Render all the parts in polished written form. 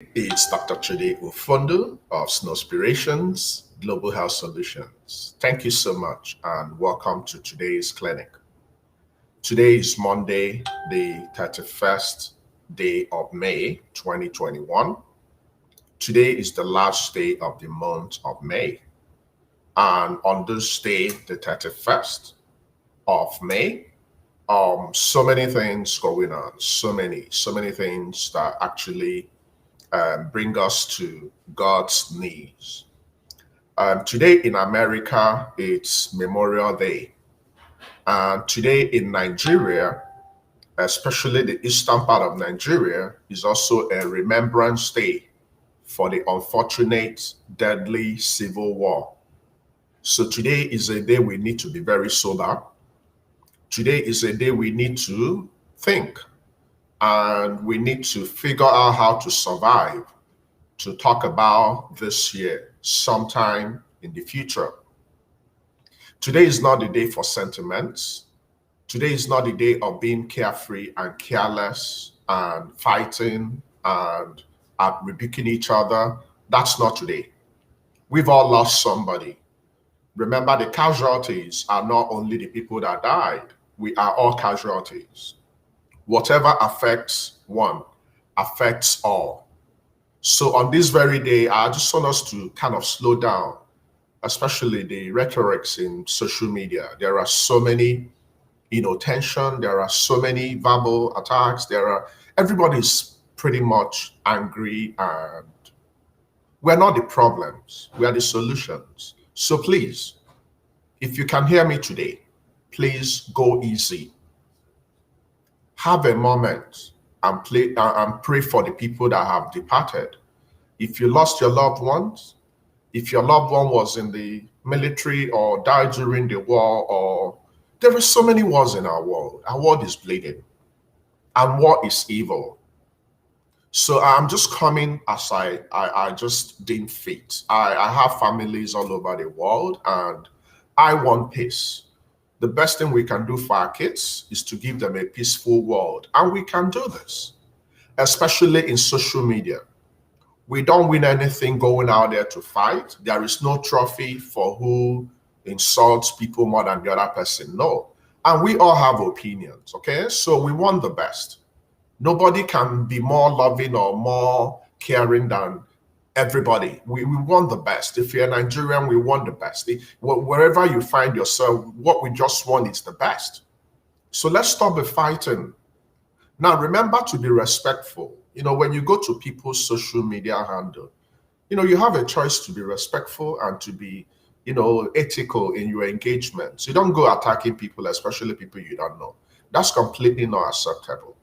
It's Dr. Chudi of Snowspirations Global Health Solutions. Thank you so much and welcome to today's clinic. Today is Monday, the 31st day of May 2021. Today is the last day of the month of May. And on this day, the 31st of May, so many things going on, so many things that actually bring us to God's knees. Today in America, it's Memorial Day. And today in Nigeria, especially the eastern part of Nigeria, is also a remembrance day for the unfortunate, deadly civil war. So today is a day we need to be very sober. Today is a day we need to think. And we need to figure out how to survive to talk about this year sometime in the future. Today is not the day for sentiments. Today is not the day of being carefree and careless and fighting and rebuking each other. That's not today. We've all lost somebody. Remember, the casualties are not only the people that died. We are all casualties. Whatever affects one affects all. So on this very day, I just want us to kind of slow down, especially the rhetorics in social media. There are so many, tension. There are so many verbal attacks. Everybody's pretty much angry, and we're not the problems. We are the solutions. So please, if you can hear me today, please go easy. Have a moment and pray for the people that have departed. If you lost your loved ones, if your loved one was in the military or died during the war, or there are so many wars in our world. Our world is bleeding, and war is evil. So I'm just coming as I just deem fit. I have families all over the world, and I want peace. The best thing we can do for our kids is to give them a peaceful world. And we can do this, especially in social media. We don't win anything going out there to fight. There is no trophy for who insults people more than the other person. No. And we all have opinions, okay? So we want the best. Nobody can be more loving or more caring than everybody. We want the best. If you're Nigerian, we want the best. Wherever you find yourself, what we just want is the best. So let's stop the fighting. Now, remember to be respectful. When you go to people's social media handle, you have a choice to be respectful and to be, ethical in your engagements. You don't go attacking people, especially people you don't know. That's completely not acceptable.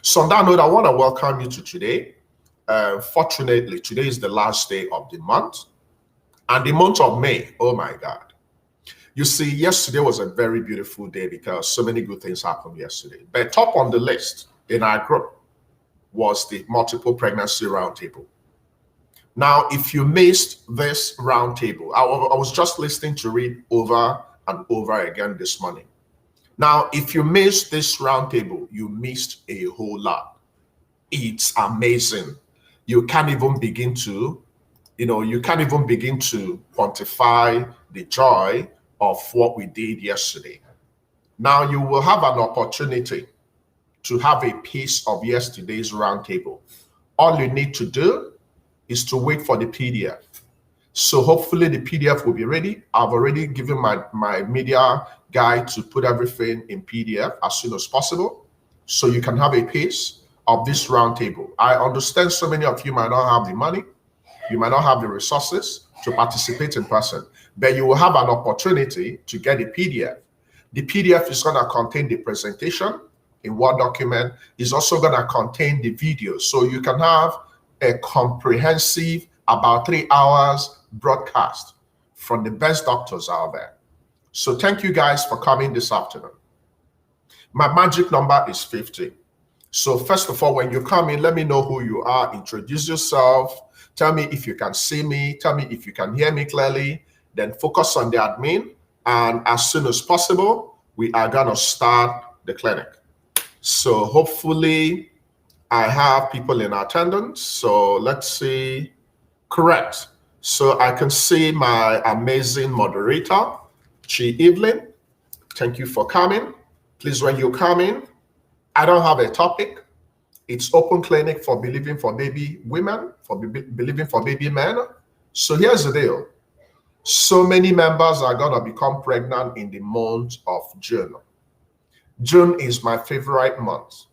So on that note, I want to welcome you to today. Fortunately, today is the last day of the month, and the month of May. Oh my God. You see, yesterday was a very beautiful day because so many good things happened yesterday. But top on the list in our group was the Multiple Pregnancy Roundtable. Now, if you missed this roundtable, I was just listening to it over and over again this morning. Now, if you missed this roundtable, you missed a whole lot. It's amazing. You can't even begin to quantify the joy of what we did yesterday. Now you will have an opportunity to have a piece of yesterday's roundtable. All you need to do is to wait for the PDF. So hopefully the PDF will be ready. I've already given my media guy to put everything in PDF as soon as possible, so you can have a piece of this roundtable. I understand so many of you might not have the money, you might not have the resources to participate in person, but you will have an opportunity to get a PDF. The PDF is going to contain the presentation in Word document. It's also going to contain the video, so you can have a comprehensive, about 3 hours broadcast from the best doctors out there. So thank you guys for coming this afternoon. My magic number is 50. So first of all, when you come in, let me know who you are, introduce yourself, tell me if you can see me, tell me if you can hear me clearly, then focus on the admin, and as soon as possible, we are gonna start the clinic. So hopefully I have people in attendance. So let's see. Correct. So I can see my amazing moderator, Chi Evelyn. Thank you for coming. Please, when you come in, I don't have a topic. It's open clinic for believing for baby women, for believing for baby men. So here's the deal. So many members are going to become pregnant in the month of June. June is my favorite month.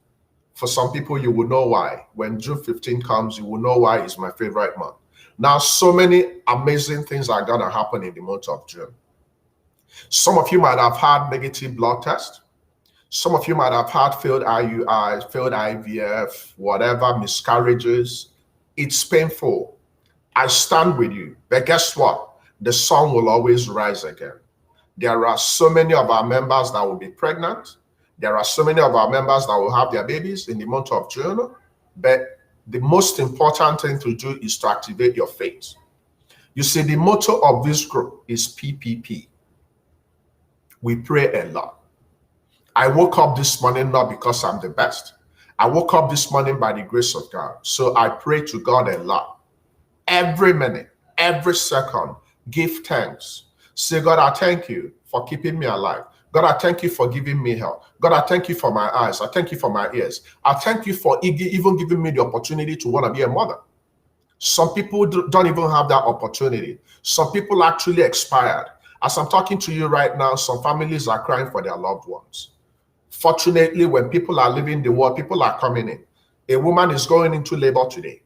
For some people, you will know why. When June 15 comes, you will know why it's my favorite month. Now, so many amazing things are going to happen in the month of June. Some of you might have had negative blood tests. Some of you might have had failed IUIs, failed IVF, whatever, miscarriages. It's painful. I stand with you. But guess what? The sun will always rise again. There are so many of our members that will be pregnant. There are so many of our members that will have their babies in the month of June. But the most important thing to do is to activate your faith. You see, the motto of this group is PPP. We pray a lot. I woke up this morning not because I'm the best. I woke up this morning by the grace of God. So I pray to God a lot. Every minute, every second, give thanks. Say, God, I thank you for keeping me alive. God, I thank you for giving me health. God, I thank you for my eyes. I thank you for my ears. I thank you for even giving me the opportunity to want to be a mother. Some people don't even have that opportunity. Some people actually expired. As I'm talking to you right now, some families are crying for their loved ones. Fortunately, when people are leaving the world, people are coming in. A woman is going into labor today.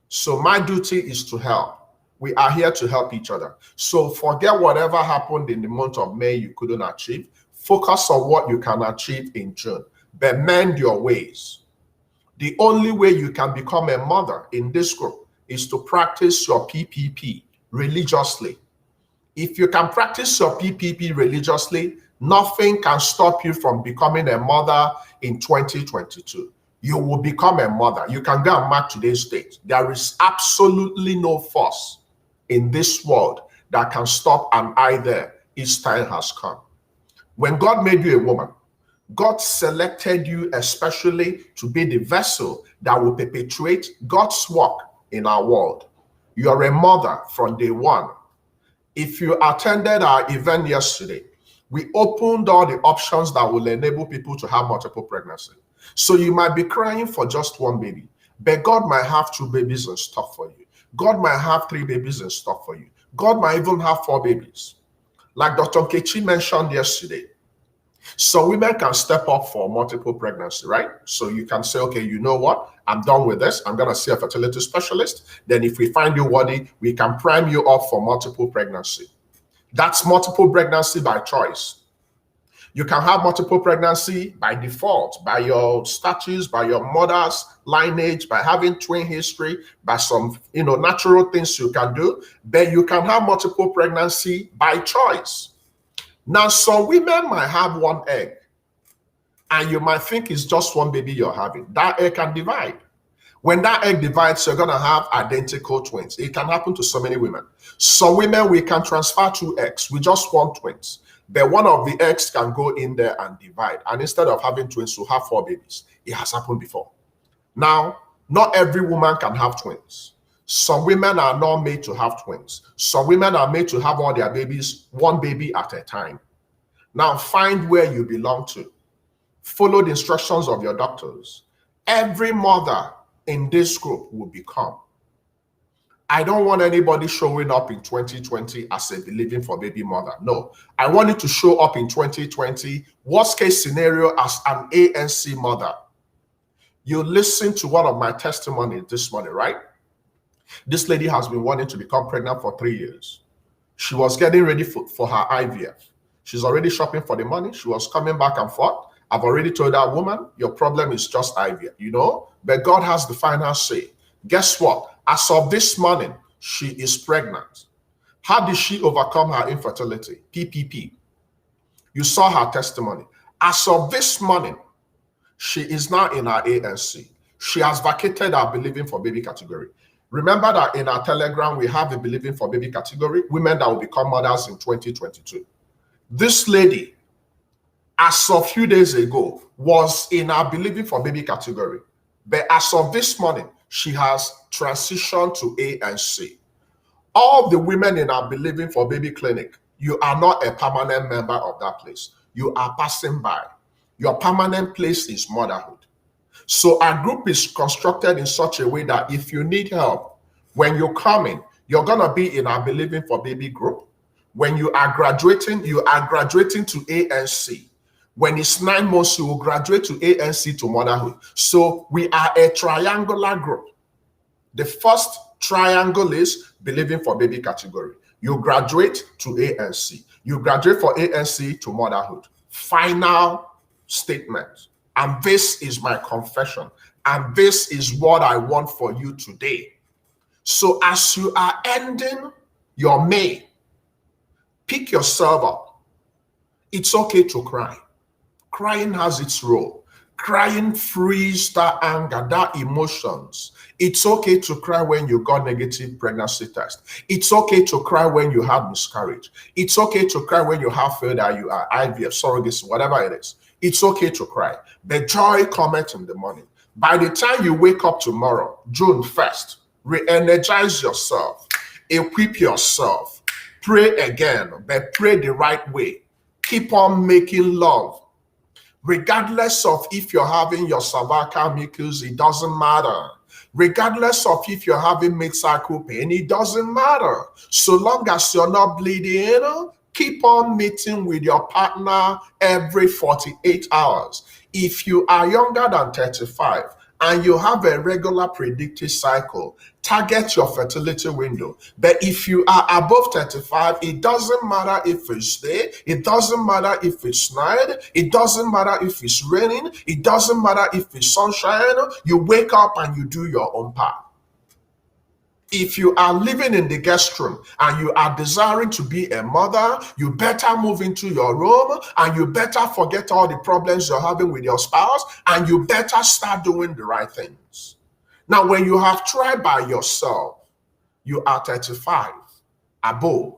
So my duty is to help. We are here to help each other. So forget whatever happened in the month of May you couldn't achieve. Focus on what you can achieve in June. But mend your ways. The only way you can become a mother in this group is to practice your PPP religiously. If you can practice your PPP religiously, nothing can stop you from becoming a mother in 2022. You will become a mother. You can go and mark today's date. There is absolutely no force in this world that can stop an eye there. Its time has come. When God made you a woman, God selected you especially to be the vessel that will perpetuate God's work in our world. You are a mother from day one. If you attended our event yesterday, we opened all the options that will enable people to have multiple pregnancy. So you might be crying for just one baby, but God might have 2 babies in stock for you. God might have 3 babies in stock for you. God might even have 4 babies. Like Dr. Nkechi mentioned yesterday, so women can step up for multiple pregnancy, right? So you can say, okay, you know what? I'm done with this. I'm going to see a fertility specialist. Then if we find you worthy, we can prime you up for multiple pregnancy. That's multiple pregnancy by choice. You can have multiple pregnancy by default, by your status, by your mother's lineage, by having twin history, by some natural things you can do. But you can have multiple pregnancy by choice. Now, some women might have 1 egg, and you might think it's just 1 baby you're having. That egg can divide. When that egg divides, you're going to have identical twins. It can happen to so many women. Some women, we can transfer 2 eggs. We just want twins. But one of the eggs can go in there and divide. And instead of having twins, we'll have 4 babies. It has happened before. Now, not every woman can have twins. Some women are not made to have twins. Some women are made to have all their babies, 1 baby at a time. Now, find where you belong to. Follow the instructions of your doctors. Every mother in this group will become. I don't want anybody showing up in 2020 as a believing for baby mother. No, I want you to show up in 2020, worst case scenario, as an ANC mother. You listen to one of my testimonies this morning, right? This lady has been wanting to become pregnant for 3 years. She was getting ready for her IVF. She's already shopping for the money. She was coming back and forth. I've already told that woman, your problem is just IVF, but God has the final say. Guess what? As of this morning, she is pregnant. How did she overcome her infertility? PPP. You saw her testimony. As of this morning, she is now in her ANC. She has vacated our believing for baby category. Remember that in our Telegram, we have a believing for baby category, women that will become mothers in 2022. This lady, as of a few days ago, was in our believing for baby category. But as of this morning, she has transitioned to A and C. All the women in our Believing for Baby clinic, you are not a permanent member of that place. You are passing by. Your permanent place is motherhood. So our group is constructed in such a way that if you need help, when you come in, you're going to be in our Believing for Baby group. When you are graduating to A and C. When it's 9 months, you will graduate to A and C to motherhood. So we are a triangular group. The first triangle is Believing for Baby category. You graduate to A and C. You graduate for A and C to motherhood. Final statement. And this is my confession. And this is what I want for you today. So as you are ending your May, pick yourself up. It's okay to cry. Crying has its role. Crying frees that anger, that emotions. It's okay to cry when you got negative pregnancy test. It's okay to cry when you have miscarriage. It's okay to cry when you have failed IUI, IVF, surrogacy, whatever it is. It's okay to cry. But joy cometh in the morning. By the time you wake up tomorrow, June 1st, re-energize yourself, equip yourself, pray again, but pray the right way. Keep on making love. Regardless of if you're having your cervical mucus, it doesn't matter. Regardless of if you're having mid-cycle pain, it doesn't matter. So long as you're not bleeding, keep on meeting with your partner every 48 hours. If you are younger than 35 and you have a regular predicted cycle, target your fertility window. But if you are above 35, it doesn't matter if it's day, it doesn't matter if it's night, it doesn't matter if it's raining, it doesn't matter if it's sunshine, you wake up and you do your own part. If you are living in the guest room and you are desiring to be a mother, you better move into your room and you better forget all the problems you're having with your spouse and you better start doing the right things. Now, when you have tried by yourself, you are 35, above,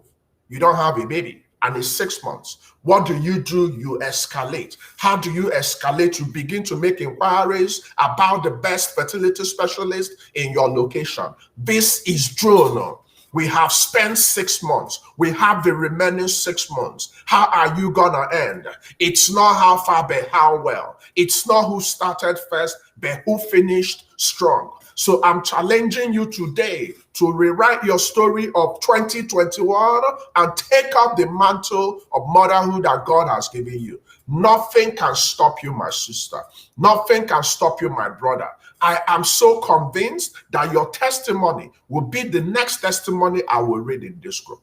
you don't have a baby, and it's 6 months. What do? You escalate. How do you escalate? You begin to make inquiries about the best fertility specialist in your location. This is June. We have spent 6 months. We have the remaining 6 months. How are you gonna end? It's not how far, but how well. It's not who started first, but who finished strong. So I'm challenging you today to rewrite your story of 2021 and take up the mantle of motherhood that God has given you. Nothing can stop you, my sister. Nothing can stop you, my brother. I am so convinced that your testimony will be the next testimony I will read in this group.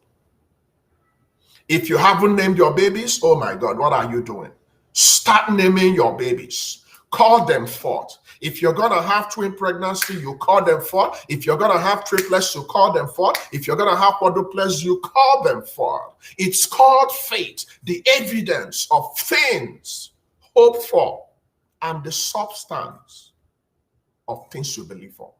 If you haven't named your babies, oh my God, what are you doing? Start naming your babies. Call them forth. If you're going to have twin pregnancy, you call them forth. If you're going to have triplets, you call them forth. If you're going to have quadruplets, you call them forth. It's called faith, the evidence of things hoped for and the substance of things you believe for.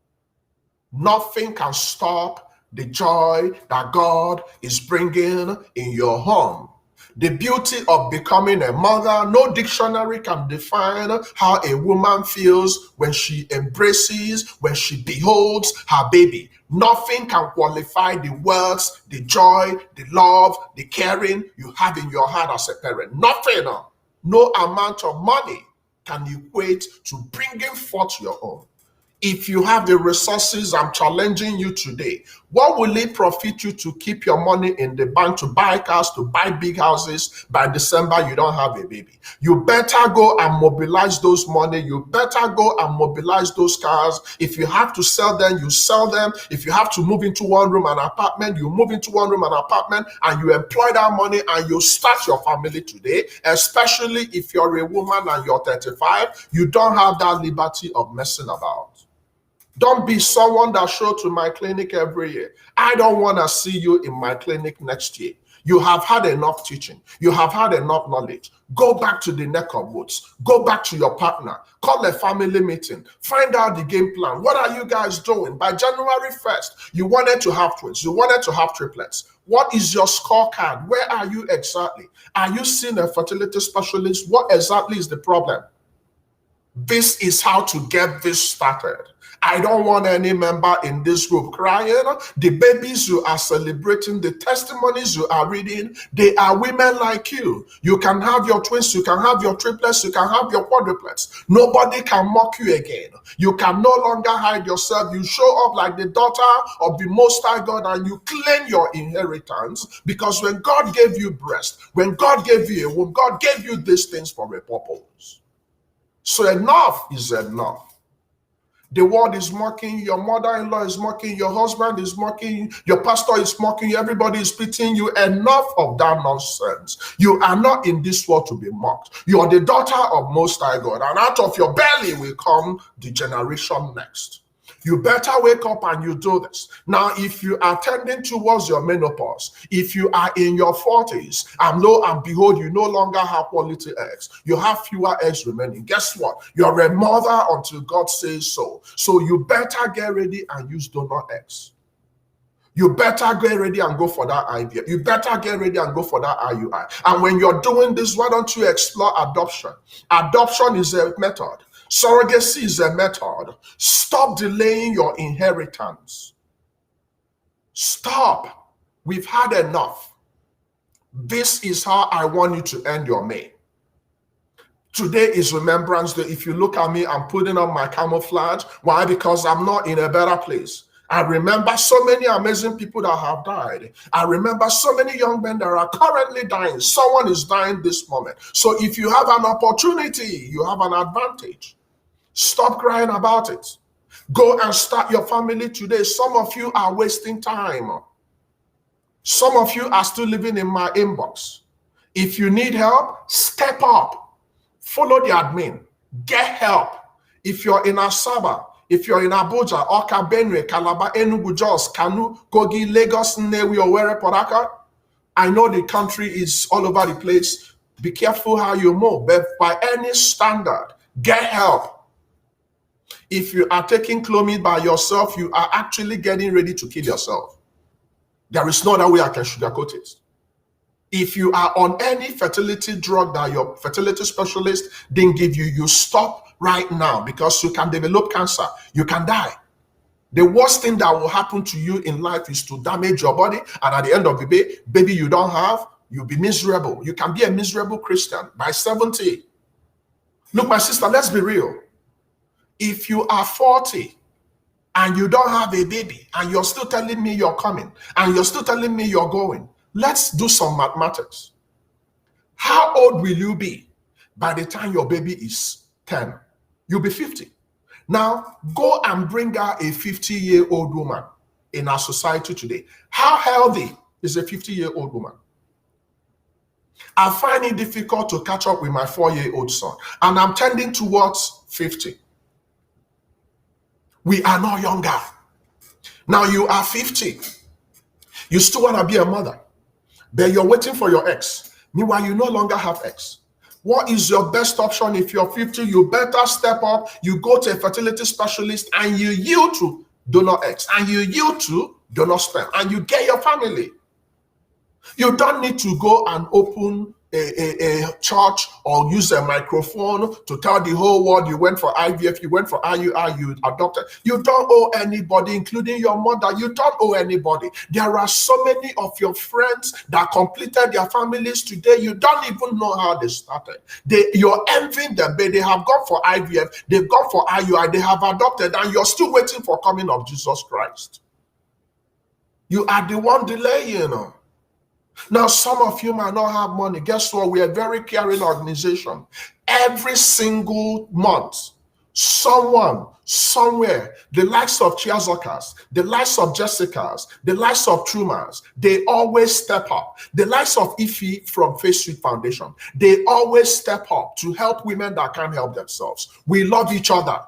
Nothing can stop the joy that God is bringing in your home. The beauty of becoming a mother, no dictionary can define how a woman feels when she embraces, when she beholds her baby. Nothing can qualify the words, the joy, the love, the caring you have in your heart as a parent. Nothing, no amount of money can equate to bringing forth your own. If you have the resources, I'm challenging you today. What will it profit you to keep your money in the bank, to buy cars, to buy big houses? By December, you don't have a baby. You better go and mobilize those money. You better go and mobilize those cars. If you have to sell them, you sell them. If you have to move into one room, an apartment, you move into one room, an apartment, and you employ that money and you start your family today, especially if you're a woman and you're 35, you don't have that liberty of messing about. Don't be someone that shows to my clinic every year. I don't want to see you in my clinic next year. You have had enough teaching. You have had enough knowledge. Go back to the neck of woods. Go back to your partner. Call a family meeting. Find out the game plan. What are you guys doing? By January 1st, you wanted to have twins. You wanted to have triplets. What is your scorecard? Where are you exactly? Are you seeing a fertility specialist? What exactly is the problem? This is how to get this started. I don't want any member in this group crying. The babies you are celebrating, the testimonies you are reading, they are women like you. You can have your twins, you can have your triplets, you can have your quadruplets. Nobody can mock you again. You can no longer hide yourself. You show up like the daughter of the Most High God and you claim your inheritance, because when God gave you breast, when God gave you a womb, God gave you these things for a purpose. So enough is enough. The world is mocking you, your mother-in-law is mocking you, your husband is mocking you, your pastor is mocking you, everybody is pitying you. Enough of that nonsense. You are not in this world to be mocked. You are the daughter of Most High God, and out of your belly will come the generation next. You better wake up and you do this. Now, if you are tending towards your menopause, if you are in your 40s, and lo and behold, you no longer have quality eggs, you have fewer eggs remaining, guess what? You're a mother until God says so. So you better get ready and use donor eggs. You better get ready and go for that IVF. You better get ready and go for that IUI. And when you're doing this, why don't you explore adoption? Adoption is a method. Surrogacy is a method. Stop delaying your inheritance. Stop. We've had enough. This is how I want you to end your May. Today is Remembrance Day. If you look at me, I'm putting on my camouflage. Why? Because I'm not in a better place. I remember so many amazing people that have died. I remember so many young men that are currently dying. Someone is dying this moment. So if you have an opportunity, you have an advantage. Stop crying about it. Go and start your family today. Some of you are wasting time. Some of you are still living in my inbox. If you need help, step up. Follow the admin. Get help. If you're in Asaba, if you're in Abuja, Oka, Benue, Calabar, Enugu, Jos, Kanu, Kogi, Lagos, Nnewi, Owerri, Port Harcourt, I know the country is all over the place. Be careful how you move, but by any standard, get help. If you are taking Clomid by yourself, you are actually getting ready to kill yourself. There is no other way I can sugarcoat it. If you are on any fertility drug that your fertility specialist didn't give you, you stop right now, because you can develop cancer. You can die. The worst thing that will happen to you in life is to damage your body, and at the end of the day, baby you don't have, you'll be miserable. You can be a miserable Christian by 70. Look, my sister, let's be real. If you are 40 and you don't have a baby and you're still telling me you're coming and you're still telling me you're going, let's do some mathematics. How old will you be by the time your baby is 10? You'll be 50. Now, go and bring out a 50-year-old woman in our society today. How healthy is a 50-year-old woman? I find it difficult to catch up with my 4-year-old son, and I'm tending towards 50. We are no younger. Now you are 50. You still want to be a mother, but you're waiting for your ex. Meanwhile, you no longer have ex. What is your best option? If you're 50, you better step up. You go to a fertility specialist and you yield to donor eggs and you yield to donor sperm and you get your family. You don't need to go and open a church or use a microphone to tell the whole world you went for IVF, you went for IUI, you adopted. You don't owe anybody, including your mother. You don't owe anybody. There are so many of your friends that completed their families today. You don't even know how they started. You're envying them, but they have gone for IVF, they've gone for IUI, they have adopted, and you're still waiting for coming of Jesus Christ. You are the one delaying. Now, some of you might not have money. Guess what? We are a very caring organization. Every single month, someone, somewhere, the likes of Chiazokas, the likes of Jessicas, the likes of Trumas, they always step up. The likes of Ify from Face Street Foundation, they always step up to help women that can't help themselves. We love each other.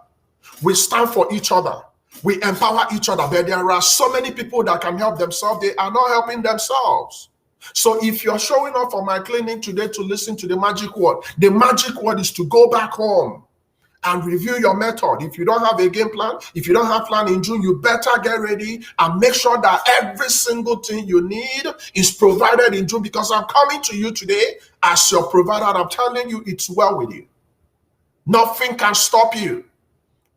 We stand for each other. We empower each other. But there are so many people that can help themselves. They are not helping themselves. So if you're showing up for my clinic today to listen to the magic word is to go back home and review your method. If you don't have a game plan, if you don't have plan in June, you better get ready and make sure that every single thing you need is provided in June, because I'm coming to you today as your provider and I'm telling you it's well with you. Nothing can stop you.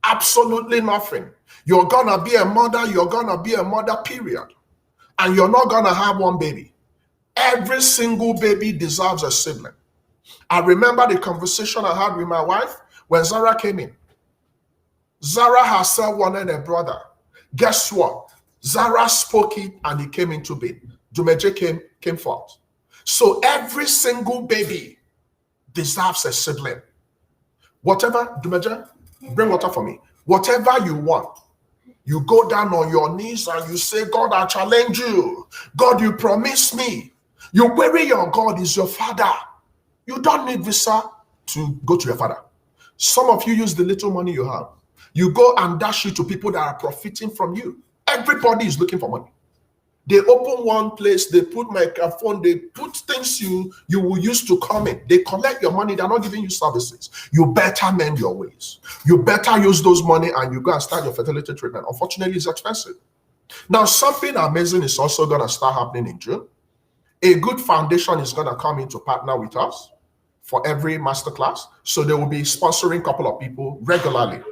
Absolutely nothing. You're gonna be a mother, you're gonna be a mother, period. And you're not gonna have one baby. Every single baby deserves a sibling. I remember the conversation I had with my wife when Zara came in. Zara herself wanted a brother. Guess what? Zara spoke it and he came into being. Dumeje came forth. So every single baby deserves a sibling. Whatever, Dumeje, bring water for me. Whatever you want, you go down on your knees and you say, God, I challenge you. God, you promise me. You query your God is your father. You don't need visa to go to your father. Some of you use the little money you have. You go and dash it to people that are profiting from you. Everybody is looking for money. They open one place, they put microphone, they put things you will use to come in. They collect your money, they're not giving you services. You better mend your ways. You better use those money and you go and start your fertility treatment. Unfortunately, it's expensive. Now, something amazing is also going to start happening in June. A good foundation is going to come in to partner with us for every masterclass. So they will be sponsoring a couple of people regularly.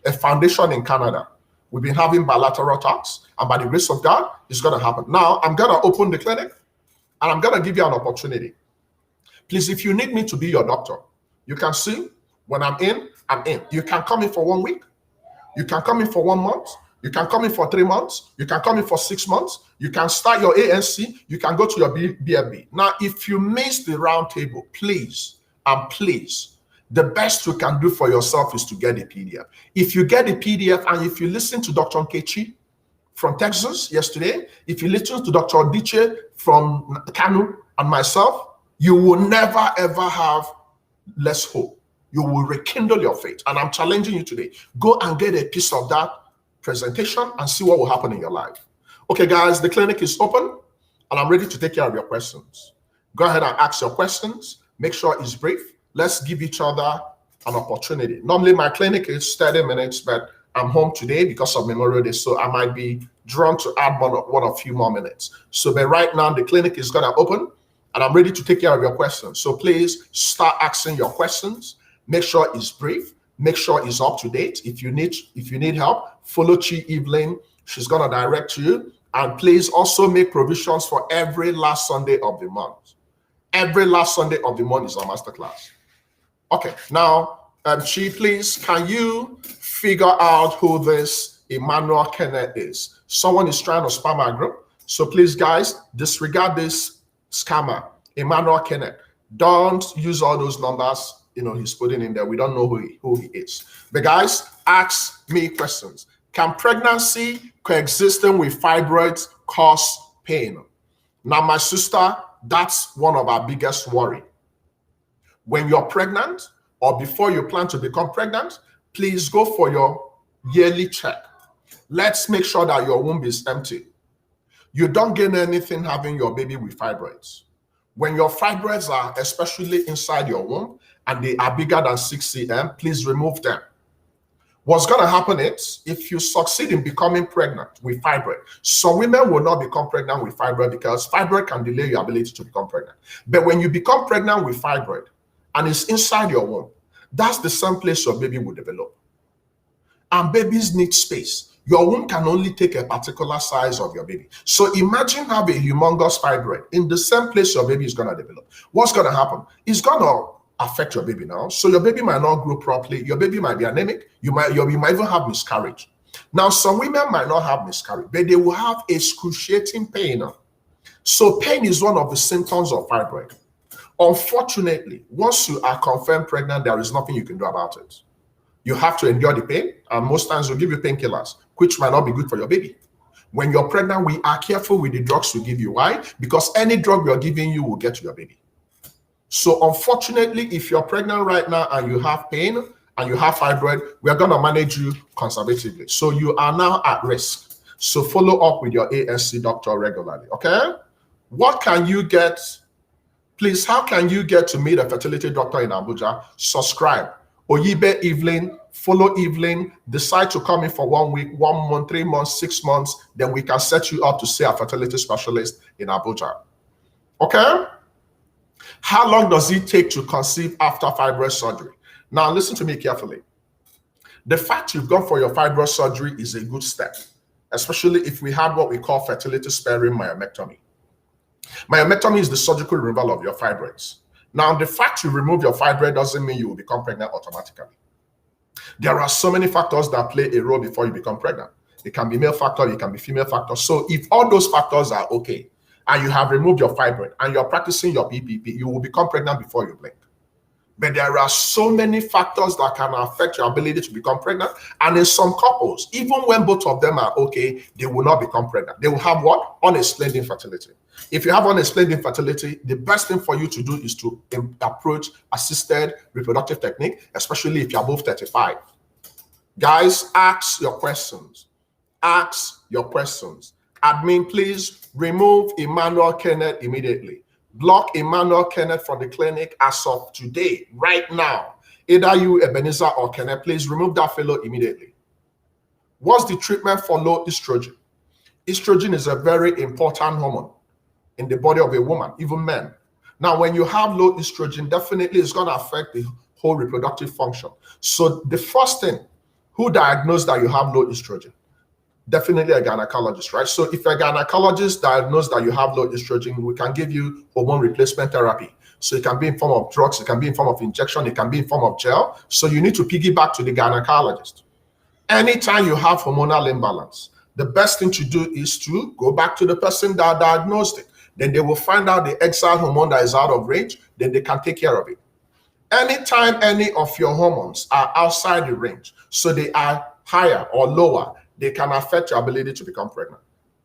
A foundation in Canada. We've been having bilateral talks, and by the grace of God, it's going to happen. Now, I'm going to open the clinic, and I'm going to give you an opportunity. Please, if you need me to be your doctor, you can see when I'm in, I'm in. You can come in for 1 week. You can come in for 1 month. You can come in for 3 months. You can come in for 6 months. You can start your ANC. You can go to your BFB. Now, if you miss the roundtable, please, and please, the best you can do for yourself is to get the PDF. If you get the PDF and if you listen to Dr. Nkechi from Texas yesterday, if you listen to Dr. Odiche from Kanu and myself, you will never ever have less hope. You will rekindle your faith. And I'm challenging you today. Go and get a piece of that presentation and see what will happen in your life. Okay, guys, the clinic is open and I'm ready to take care of your questions. Go ahead and ask your questions. Make sure it's brief. Let's give each other an opportunity. Normally, my clinic is 30 minutes, but I'm home today because of Memorial Day, so I might be drawn to add one or few more minutes. So, but right now, the clinic is going to open, and I'm ready to take care of your questions. So please start asking your questions. Make sure it's brief. Make sure it's up to date. If you need help, follow Chi Evelyn. She's going to direct you. And please also make provisions for every last Sunday of the month. Every last Sunday of the month is our masterclass. Okay, now, Chi, please, can you figure out who this Emmanuel Kenneth is? Someone is trying to spam our group. So please, guys, disregard this scammer, Emmanuel Kenneth. Don't use all those numbers, he's putting in there. We don't know who he is. But guys, ask me questions. Can pregnancy coexisting with fibroids cause pain? Now, my sister, that's one of our biggest worry. When you're pregnant or before you plan to become pregnant, please go for your yearly check. Let's make sure that your womb is empty. You don't gain anything having your baby with fibroids. When your fibroids are especially inside your womb and they are bigger than 6 cm, please remove them. What's going to happen is, if you succeed in becoming pregnant with fibroid, some women will not become pregnant with fibroid because fibroid can delay your ability to become pregnant. But when you become pregnant with fibroid and it's inside your womb, that's the same place your baby will develop. And babies need space. Your womb can only take a particular size of your baby. So imagine having a humongous fibroid in the same place your baby is going to develop. What's going to happen? It's going to affect your baby now. So your baby might not grow properly. Your baby might be anemic. You might even have miscarriage. Now, some women might not have miscarriage, but they will have excruciating pain. So pain is one of the symptoms of fibroid. Unfortunately, once you are confirmed pregnant, there is nothing you can do about it. You have to endure the pain, and most times we'll give you painkillers, which might not be good for your baby. When you're pregnant, we are careful with the drugs we give you. Why? Because any drug we are giving you will get to your baby. So unfortunately, if you're pregnant right now and you have pain and you have fibroid, we are going to manage you conservatively. So you are now at risk. So follow up with your ANC doctor regularly, okay? What can you get? Please, how can you get to meet a fertility doctor in Abuja? Subscribe. Oyibe Evelyn, follow Evelyn, decide to come in for 1 week, 1 month, 3 months, 6 months, then we can set you up to see a fertility specialist in Abuja. Okay? How long does it take to conceive after fibroid surgery? Now, listen to me carefully. The fact you've gone for your fibroid surgery is a good step, especially if we have what we call fertility-sparing myomectomy. Myomectomy is the surgical removal of your fibroids. Now, the fact you remove your fibroid doesn't mean you will become pregnant automatically. There are so many factors that play a role before you become pregnant. It can be male factor, it can be female factor. So if all those factors are okay, and you have removed your fibroid, and you're practicing your PPP, you will become pregnant before you blink. But there are so many factors that can affect your ability to become pregnant. And in some couples, even when both of them are okay, they will not become pregnant. They will have what? Unexplained infertility. If you have unexplained infertility, the best thing for you to do is to approach assisted reproductive technique, especially if you're above 35. Guys, ask your questions. Ask your questions. Admin, please remove Emmanuel Kenneth immediately. Block Emmanuel Kenneth from the clinic as of today, right now. Either you, Ebenezer, or Kenneth, please remove that fellow immediately. What's the treatment for low estrogen? Estrogen is a very important hormone in the body of a woman, even men. Now, when you have low estrogen, definitely it's going to affect the whole reproductive function. So the first thing, who diagnosed that you have low estrogen? Definitely a gynecologist, right? So if a gynecologist diagnosed that you have low estrogen, we can give you hormone replacement therapy. So it can be in form of drugs, it can be in form of injection, it can be in form of gel. So you need to piggyback to the gynecologist. Anytime you have hormonal imbalance, the best thing to do is to go back to the person that diagnosed it. Then they will find out the exile hormone that is out of range, then they can take care of it. Anytime any of your hormones are outside the range, so they are higher or lower, they can affect your ability to become pregnant.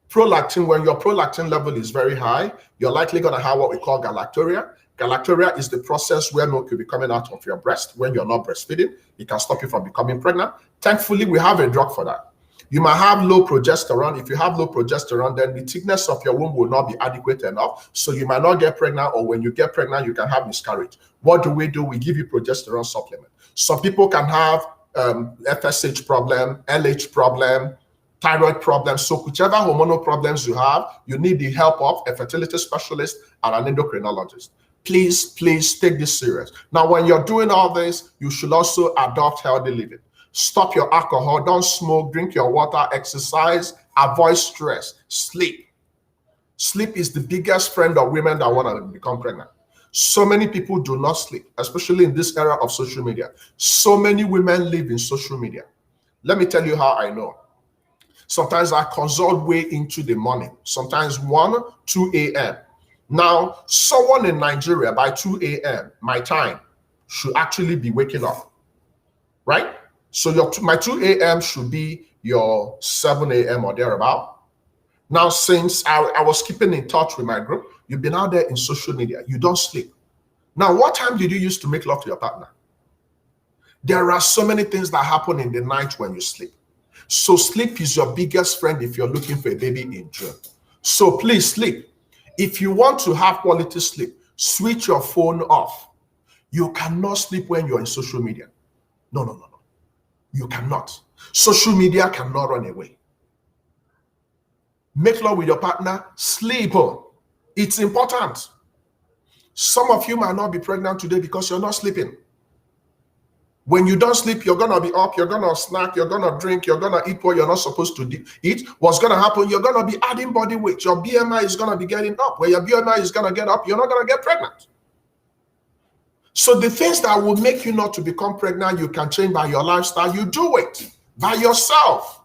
Prolactin, when your prolactin level is very high, you're likely going to have what we call galactorrhea. Galactorrhea is the process where milk will be coming out of your breast when you're not breastfeeding. It can stop you from becoming pregnant. Thankfully, we have a drug for that. You might have low progesterone. If you have low progesterone, then the thickness of your womb will not be adequate enough. So you might not get pregnant, or when you get pregnant, you can have miscarriage. What do? We give you progesterone supplement. Some people can have FSH problem, LH problem, thyroid problem. So whichever hormonal problems you have, you need the help of a fertility specialist and an endocrinologist. Please, please take this serious. Now, when you're doing all this, you should also adopt healthy living. Stop your alcohol, don't smoke, drink your water, exercise, avoid stress, sleep. Sleep is the biggest friend of women that want to become pregnant. So many people do not sleep, especially in this era of social media. So many women live in social media. Let me tell you how I know. Sometimes I consult way into the morning, sometimes 1, 2 a.m. Now, someone in Nigeria by 2 a.m., my time, should actually be waking up, right? So my 2 a.m. should be your 7 a.m. or thereabout. Now, since I was keeping in touch with my group, you've been out there in social media, you don't sleep. Now, what time did you use to make love to your partner? There are so many things that happen in the night when you sleep. So sleep is your biggest friend if you're looking for a baby in June. So please sleep. If you want to have quality sleep, switch your phone off. You cannot sleep when you're in social media. No. You cannot. Social media cannot run away. Make love with your partner, sleep. It's important. Some of you might not be pregnant today because you're not sleeping. When you don't sleep, you're going to be up, you're going to snack, you're going to drink, you're going to eat what you're not supposed to eat. What's going to happen? You're going to be adding body weight. Your BMI is going to be getting up. When your BMI is going to get up, you're not going to get pregnant. So the things that will make you not to become pregnant, you can change by your lifestyle. You do it by yourself.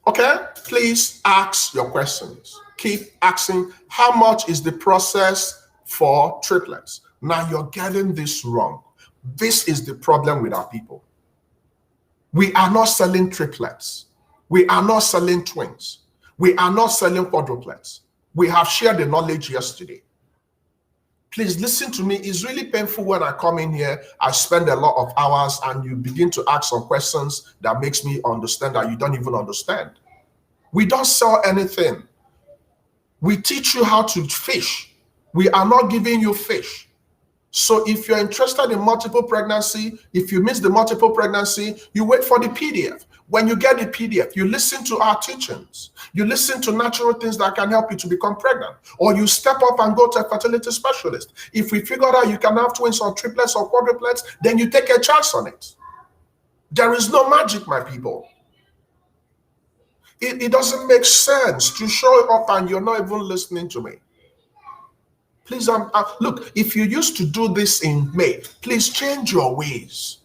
Okay? Please ask your questions. Keep asking, how much is the process for triplets? Now you're getting this wrong. This is the problem with our people. We are not selling triplets. We are not selling twins. We are not selling quadruplets. We have shared the knowledge yesterday. Please listen to me. It's really painful when I come in here, I spend a lot of hours and you begin to ask some questions that makes me understand that you don't even understand. We don't sell anything. We teach you how to fish. We are not giving you fish. So if you're interested in multiple pregnancy, if you miss the multiple pregnancy, you wait for the PDF. When you get the PDF, you listen to our teachings. You listen to natural things that can help you to become pregnant. Or you step up and go to a fertility specialist. If we figure out you can have twins or triplets or quadruplets, then you take a chance on it. There is no magic, my people. It doesn't make sense to show up and you're not even listening to me. Please, look, if you used to do this in May, please change your ways.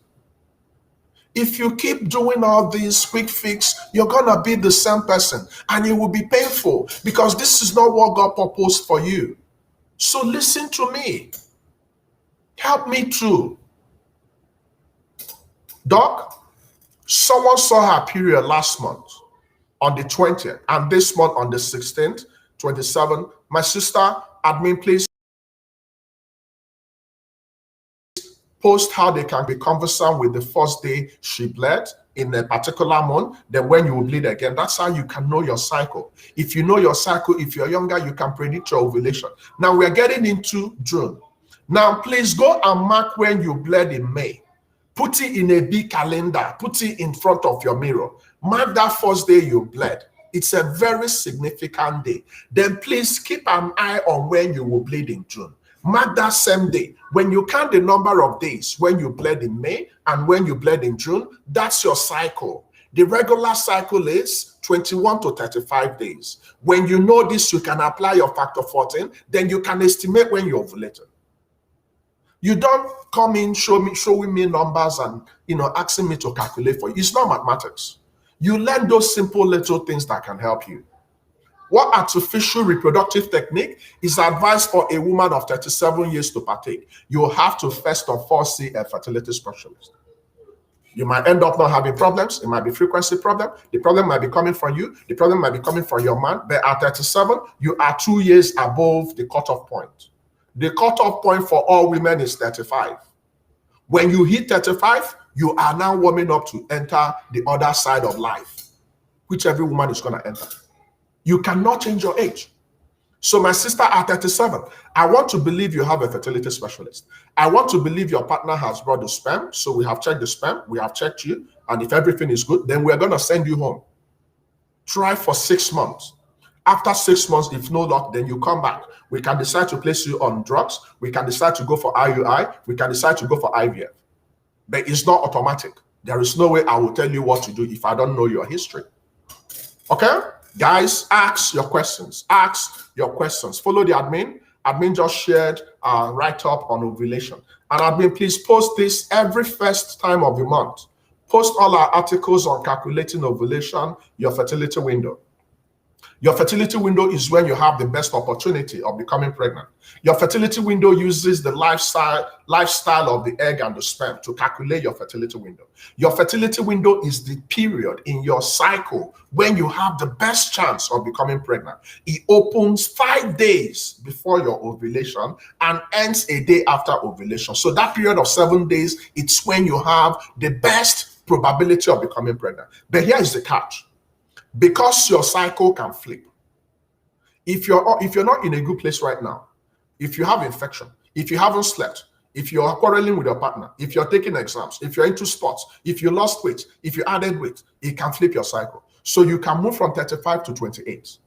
If you keep doing all these quick fix, you're gonna be the same person and it will be painful because this is not what God proposed for you. So listen to me. Help me too. Doc, someone saw her period last month on the 20th and this month on the 16th, 27th. My sister, admin, please post how they can be conversant with the first day she bled in a particular month, then when you will bleed again. That's how you can know your cycle. If you know your cycle, if you're younger, you can predict your ovulation. Now we're getting into June. Now please go and mark when you bled in May. Put it in a big calendar. Put it in front of your mirror. Mark that first day you bled. It's a very significant day. Then please keep an eye on when you will bleed in June. Mark that same day. When you count the number of days when you bled in May and when you bled in June, that's your cycle. The regular cycle is 21 to 35 days. When you know this, you can apply your factor 14, then you can estimate when you're ovulating. You don't come in showing me numbers and asking me to calculate for you. It's not mathematics. You learn those simple little things that can help you. What artificial reproductive technique is advised for a woman of 37 years to partake? You have to first of all see a fertility specialist. You might end up not having problems. It might be frequency problem. The problem might be coming from you. The problem might be coming from your man. But at 37, you are 2 years above the cutoff point. The cutoff point for all women is 35. When you hit 35, you are now warming up to enter the other side of life, which every woman is going to enter. You cannot change your age. So my sister at 37, I want to believe you have a fertility specialist. I want to believe your partner has brought the sperm. So we have checked the sperm, we have checked you, and if everything is good, then we're going to send you home. Try for 6 months. After 6 months, if no luck, then you come back. We can decide to place you on drugs. We can decide to go for IUI. We can decide to go for IVF. But it's not automatic. There is no way I will tell you what to do if I don't know your history. Okay? Guys, ask your questions. Ask your questions. Follow the admin. Admin just shared a write-up on ovulation. And admin, please post this every first time of the month. Post all our articles on calculating ovulation, your fertility window. Your fertility window is when you have the best opportunity of becoming pregnant. Your fertility window uses the lifestyle of the egg and the sperm to calculate your fertility window. Your fertility window is the period in your cycle when you have the best chance of becoming pregnant. It opens 5 days before your ovulation and ends a day after ovulation. So that period of 7 days, it's when you have the best probability of becoming pregnant. But here is the catch. Because your cycle can flip. If you're not in a good place right now, if you have infection, if you haven't slept, if you're quarreling with your partner, if you're taking exams, if you're into sports, if you lost weight, if you added weight, it can flip your cycle. So you can move from 35 to 28.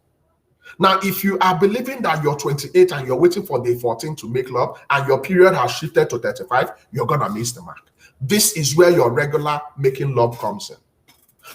Now, if you are believing that you're 28 and you're waiting for day 14 to make love and your period has shifted to 35, you're gonna miss the mark. This is where your regular making love comes in.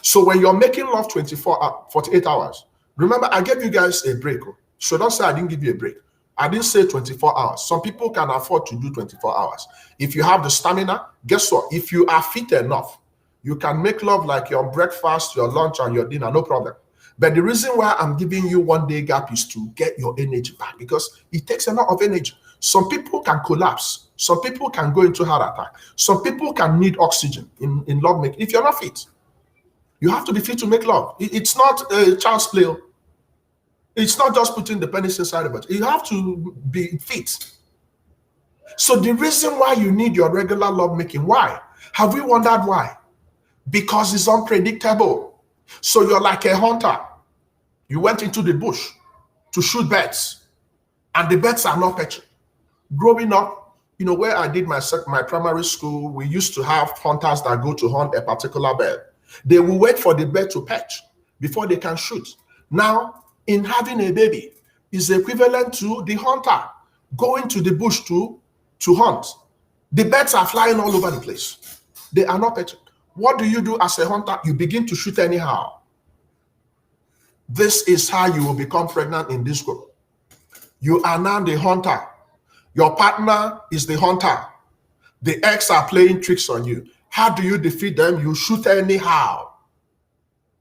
So when you're making love 48 hours, remember I gave you guys a break. So don't say I didn't give you a break. I didn't say 24 hours. Some people can afford to do 24 hours. If you have the stamina, guess what? If you are fit enough, you can make love like your breakfast, your lunch, and your dinner, no problem. But the reason why I'm giving you 1 day gap is to get your energy back because it takes a lot of energy. Some people can collapse. Some people can go into heart attack. Some people can need oxygen in love making. If you're not fit, you have to be fit to make love. It's not a child's play. It's not just putting the penis inside of it. You have to be fit. So the reason why you need your regular love making, why? Have we wondered why? Because it's unpredictable. So you're like a hunter. You went into the bush to shoot birds, and the birds are not petty. Growing up, where I did my primary school, we used to have hunters that go to hunt a particular bird. They will wait for the bird to perch before they can shoot. Now, in having a baby is equivalent to the hunter going to the bush to hunt. The birds are flying all over the place. They are not perching. What do you do as a hunter? You begin to shoot anyhow. This is how you will become pregnant in this group. You are now the hunter. Your partner is the hunter. The eggs are playing tricks on you. How do you defeat them? You shoot anyhow.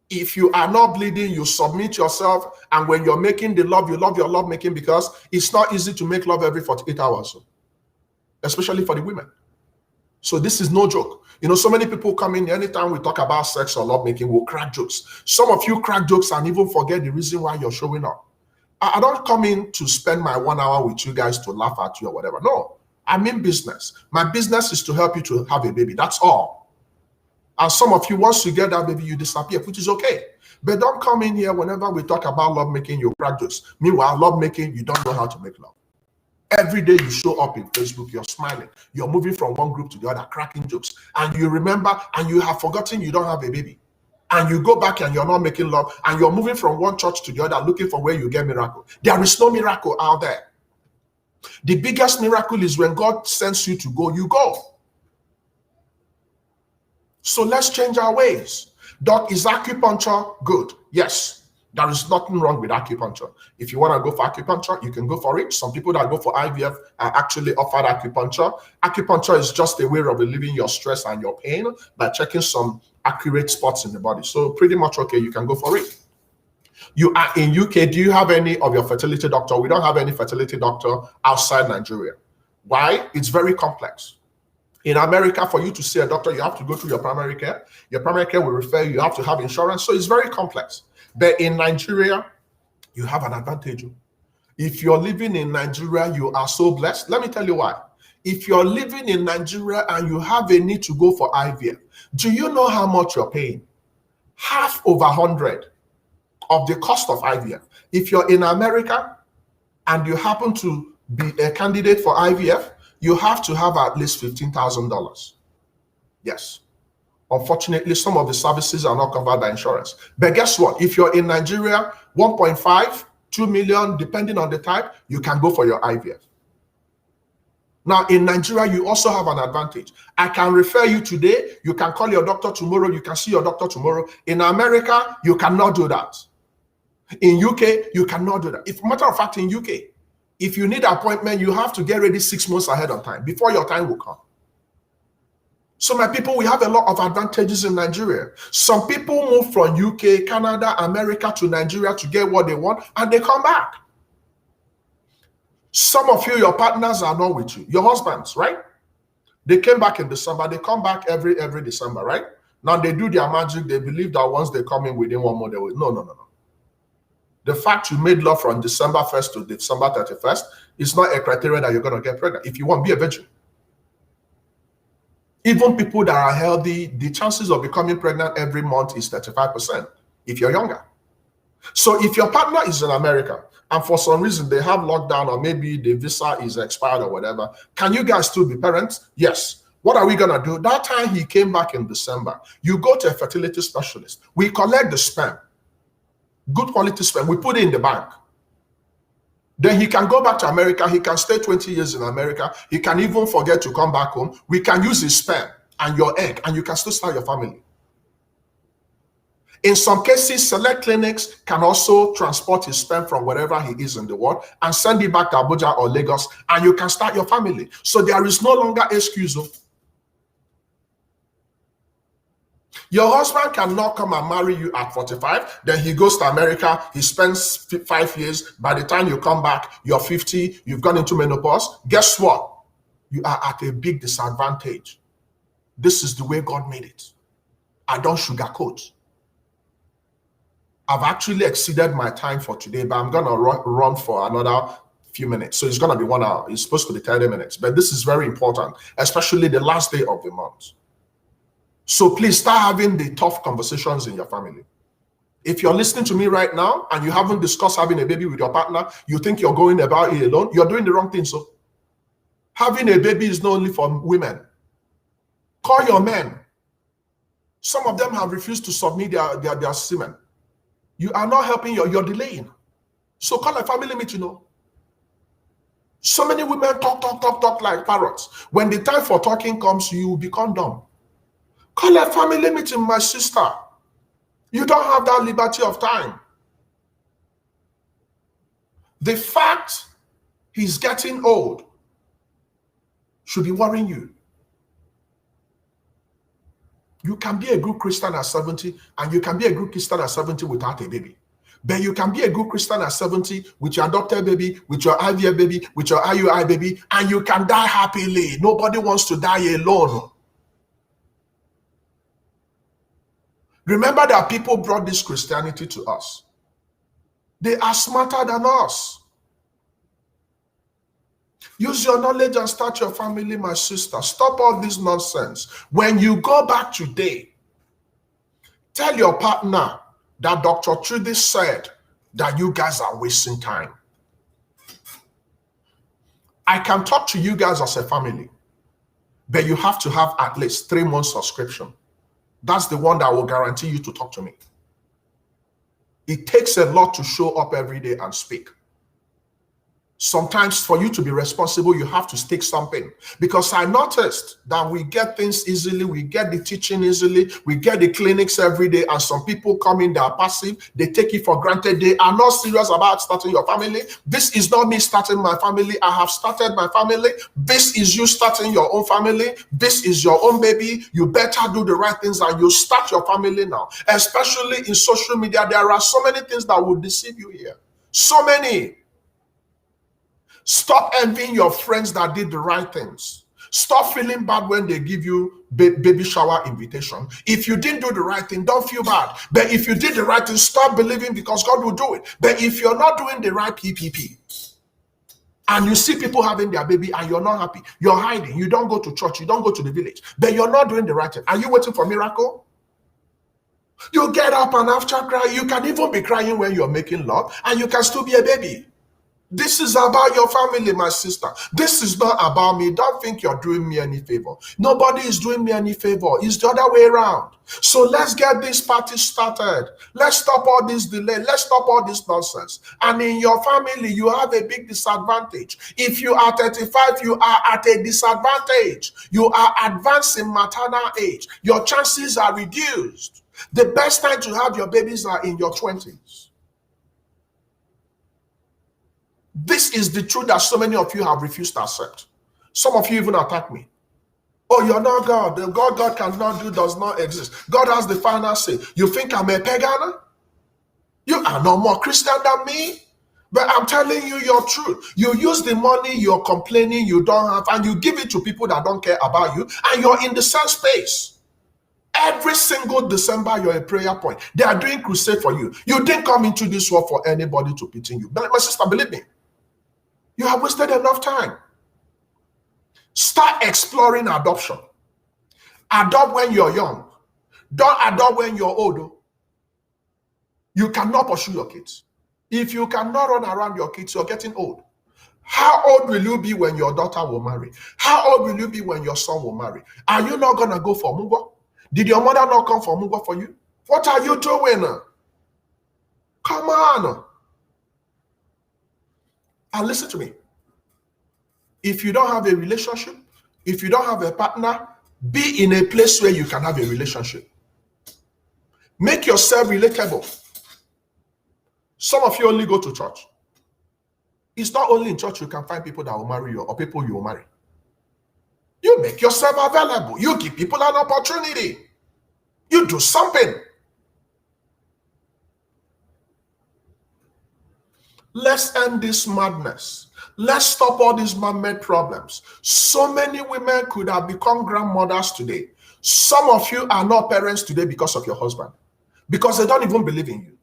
If you are not bleeding, you submit yourself. And when you're making the love, you love your love making, because it's not easy to make love every 48 hours, especially for the women. So this is no joke. You know, so many people come in, anytime we talk about sex or love making, we'll crack jokes. Some of you crack jokes and even forget the reason why you're showing up. I don't come in to spend my 1 hour with you guys to laugh at you or whatever. No, I'm in business. My business is to help you to have a baby. That's all. And some of you, once you get that baby, you disappear, which is okay. But don't come in here whenever we talk about love making, you crack jokes. Meanwhile, love making, you don't know how to make love. Every day you show up in Facebook, you're smiling. You're moving from one group to the other, cracking jokes. And you remember, and you have forgotten you don't have a baby. And you go back and you're not making love. And you're moving from one church to the other, looking for where you get miracle. There is no miracle out there. The biggest miracle is when God sends you to go, you go. So let's change our ways. Doc, is acupuncture good? Yes. There is nothing wrong with acupuncture. If you want to go for acupuncture, you can go for it. Some people that go for IVF are actually offered acupuncture. Acupuncture is just a way of relieving your stress and your pain by checking some accurate spots in the body. So pretty much okay, you can go for it. You are in UK. Do you have any of your fertility doctor? We don't have any fertility doctor outside Nigeria. Why? It's very complex. In America, for you to see a doctor, you have to go through your primary care. Your primary care will refer you. You have to have insurance. So it's very complex. But in Nigeria, you have an advantage. If you're living in Nigeria, you are so blessed. Let me tell you why. If you're living in Nigeria and you have a need to go for IVF, do you know how much you're paying? Half over 100 of the cost of IVF. If you're in America and you happen to be a candidate for IVF, you have to have at least $15,000. Yes. Unfortunately, some of the services are not covered by insurance. But guess what? If you're in Nigeria, 1.5, 2 million, depending on the type, you can go for your IVF. Now, in Nigeria, you also have an advantage. I can refer you today. You can call your doctor tomorrow. You can see your doctor tomorrow. In America, you cannot do that. In UK, you cannot do that. If matter of fact, in UK, if you need an appointment, you have to get ready 6 months ahead of time before your time will come. So my people, we have a lot of advantages in Nigeria. Some people move from UK, Canada, America to Nigeria to get what they want, and they come back. Some of you, your partners are not with you. Your husbands, right? They came back in December. They come back every December, right? Now they do their magic. They believe that once they come in within 1 month, they will. No. The fact you made love from December 1st to December 31st is not a criteria that you're going to get pregnant. If you want, be a virgin. Even people that are healthy, the chances of becoming pregnant every month is 35% if you're younger. So if your partner is in America and for some reason they have lockdown or maybe the visa is expired or whatever, can you guys still be parents? Yes. What are we going to do? That time he came back in December, you go to a fertility specialist. We collect the sperm, good quality sperm. We put it in the bank. Then he can go back to America. He can stay 20 years in America. He can even forget to come back home. We can use his sperm and your egg, and you can still start your family. In some cases, select clinics can also transport his sperm from wherever he is in the world and send it back to Abuja or Lagos, and you can start your family. So there is no longer excuse. Your husband cannot come and marry you at 45. Then he goes to America. He spends 5 years. By the time you come back, you're 50. You've gone into menopause. Guess what? You are at a big disadvantage. This is the way God made it. I don't sugarcoat. I've actually exceeded my time for today, but I'm going to run for another few minutes. So it's going to be 1 hour. It's supposed to be 30 minutes. But this is very important, especially the last day of the month. So please start having the tough conversations in your family. If you're listening to me right now and you haven't discussed having a baby with your partner, you think you're going about it alone, you're doing the wrong thing. So having a baby is not only for women. Call your men. Some of them have refused to submit their semen. You are not helping, you're delaying. So call a family meeting, you know. So many women talk like parrots. When the time for talking comes, you become dumb. Call a family meeting, my sister. You don't have that liberty of time. The fact he's getting old should be worrying you. You can be a good Christian at 70, and you can be a good Christian at 70 without a baby. But you can be a good Christian at 70 with your adopted baby, with your IVF baby, with your IUI baby, and you can die happily. Nobody wants to die alone. Remember that people brought this Christianity to us. They are smarter than us. Use your knowledge and start your family, my sister. Stop all this nonsense. When you go back today, tell your partner that Dr. Chudi said that you guys are wasting time. I can talk to you guys as a family, but you have to have at least 3 months subscription. That's the one that will guarantee you to talk to me. It takes a lot to show up every day and speak. Sometimes for you to be responsible, you have to stick something. Because I noticed that we get things easily, we get the teaching easily, we get the clinics every day, and some people come in, they are passive, they take it for granted, they are not serious about starting your family. This is not me starting my family, I have started my family. This is you starting your own family. This is your own baby. You better do the right things and you start your family now. Especially in social media, there are so many things that will deceive you here. So many. Stop envying your friends that did the right things. Stop feeling bad when they give you baby shower invitation. If you didn't do the right thing, don't feel bad. But if you did the right thing, stop believing because God will do it. But if you're not doing the right PPP, and you see people having their baby and you're not happy, you're hiding, you don't go to church, you don't go to the village, but you're not doing the right thing. Are you waiting for a miracle? You get up and after cry, you can even be crying when you're making love, and you can still be a baby. This is about your family, my sister. This is not about me. Don't think you're doing me any favor. Nobody is doing me any favor. It's the other way around. So let's get this party started. Let's stop all this delay. Let's stop all this nonsense. And in your family, you have a big disadvantage. If you are 35, you are at a disadvantage. You are advancing maternal age. Your chances are reduced. The best time to have your babies are in your 20s. This is the truth that so many of you have refused to accept. Some of you even attack me. Oh, you're not God. The God cannot do does not exist. God has the final say. You think I'm a pagan? You are no more Christian than me. But I'm telling you your truth. You use the money you're complaining you don't have, and you give it to people that don't care about you, and you're in the same space. Every single December, you're a prayer point. They are doing crusade for you. You didn't come into this world for anybody to pity you. But my sister, believe me, you have wasted enough time. Start exploring adoption. Adopt when you're young. Don't adopt when you're old. You cannot pursue your kids. If you cannot run around your kids, you're getting old. How old will you be when your daughter will marry? How old will you be when your son will marry? Are you not going to go for Mugo? Did your mother not come for Mugo for you? What are you doing? Come on. And listen to me. If you don't have a relationship, if you don't have a partner, be in a place where you can have a relationship. Make yourself relatable. Some of you only go to church. It's not only in church you can find people that will marry you or people you will marry. You make yourself available. You give people an opportunity. You do something. Let's end this madness. Let's stop all these man-made problems. So many women could have become grandmothers today. Some of you are not parents today because of your husband, because they don't even believe in you.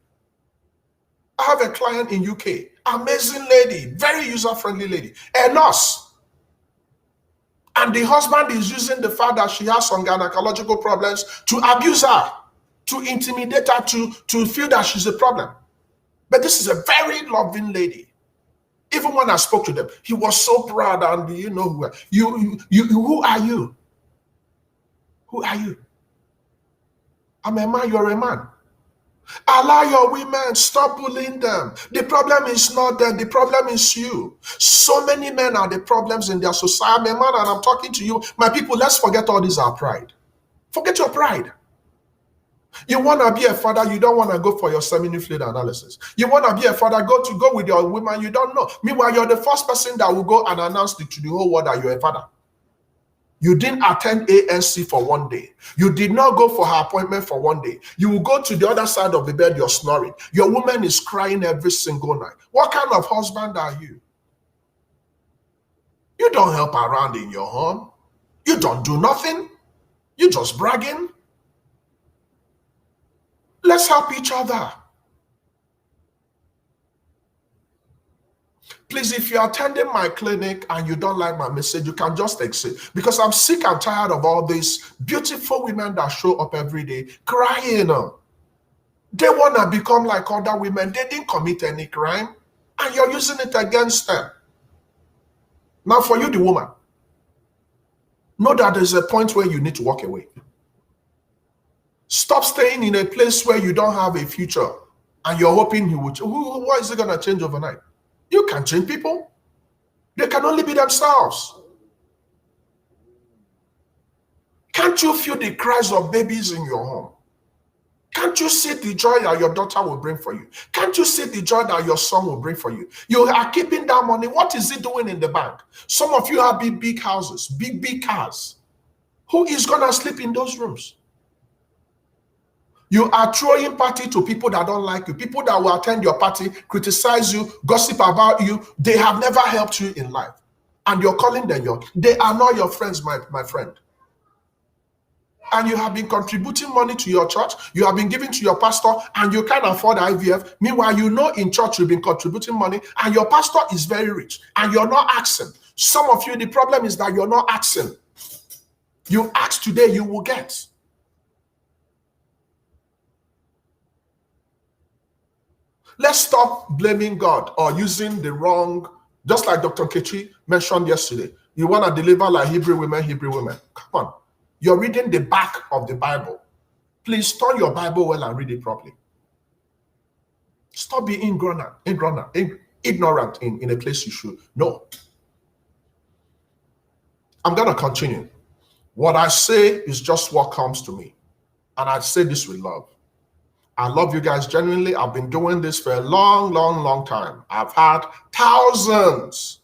I have a client in UK, amazing lady, very user-friendly lady, a nurse. And the husband is using the fact that she has some gynecological problems to abuse her, to intimidate her, to feel that she's a problem. But this is a very loving lady. Even when I spoke to them, he was so proud. And you know who are you? Who are you? Who are you? I'm a man, you're a man. Allow your women, stop bullying them. The problem is not them, the problem is you. So many men are the problems in their society. I'm a man and I'm talking to you. My people, let's forget all this, our pride. Forget your pride. You want to be a father, you don't want to go for your seminal fluid analysis. You want to be a father, go with your woman, you don't know. Meanwhile, you're the first person that will go and announce to the whole world that you're a father. You didn't attend ANC for one day. You did not go for her appointment for one day. You will go to the other side of the bed, you're snoring. Your woman is crying every single night. What kind of husband are you? You don't help around in your home. You don't do nothing. You just bragging. Let's help each other. Please, if you're attending my clinic and you don't like my message, you can just exit, because I'm sick and tired of all these beautiful women that show up every day crying. They want to become like other women. They didn't commit any crime, and you're using it against them. Now, for you, the woman, know that there's a point where you need to walk away. Stop staying in a place where you don't have a future and you're hoping he will. What is it going to change overnight? You can't change people. They can only be themselves. Can't you feel the cries of babies in your home? Can't you see the joy that your daughter will bring for you? Can't you see the joy that your son will bring for you? You are keeping that money. What is it doing in the bank? Some of you have big houses, big cars. Who is going to sleep in those rooms? You are throwing party to people that don't like you, people that will attend your party, criticize you, gossip about you. They have never helped you in life. And you're calling them they are not your friends, my friend. And you have been contributing money to your church, you have been giving to your pastor, and you can't afford IVF. Meanwhile, you know in church you've been contributing money, and your pastor is very rich, and you're not asking. Some of you, the problem is that you're not asking. You ask today, you will get. Let's stop blaming God or using the wrong, just like Dr. Kechi mentioned yesterday. You want to deliver like Hebrew women. Come on. You're reading the back of the Bible. Please turn your Bible well and read it properly. Stop being ignorant in a place you should. No. I'm going to continue. What I say is just what comes to me. And I say this with love. I love you guys genuinely. I've been doing this for a long time. I've had thousands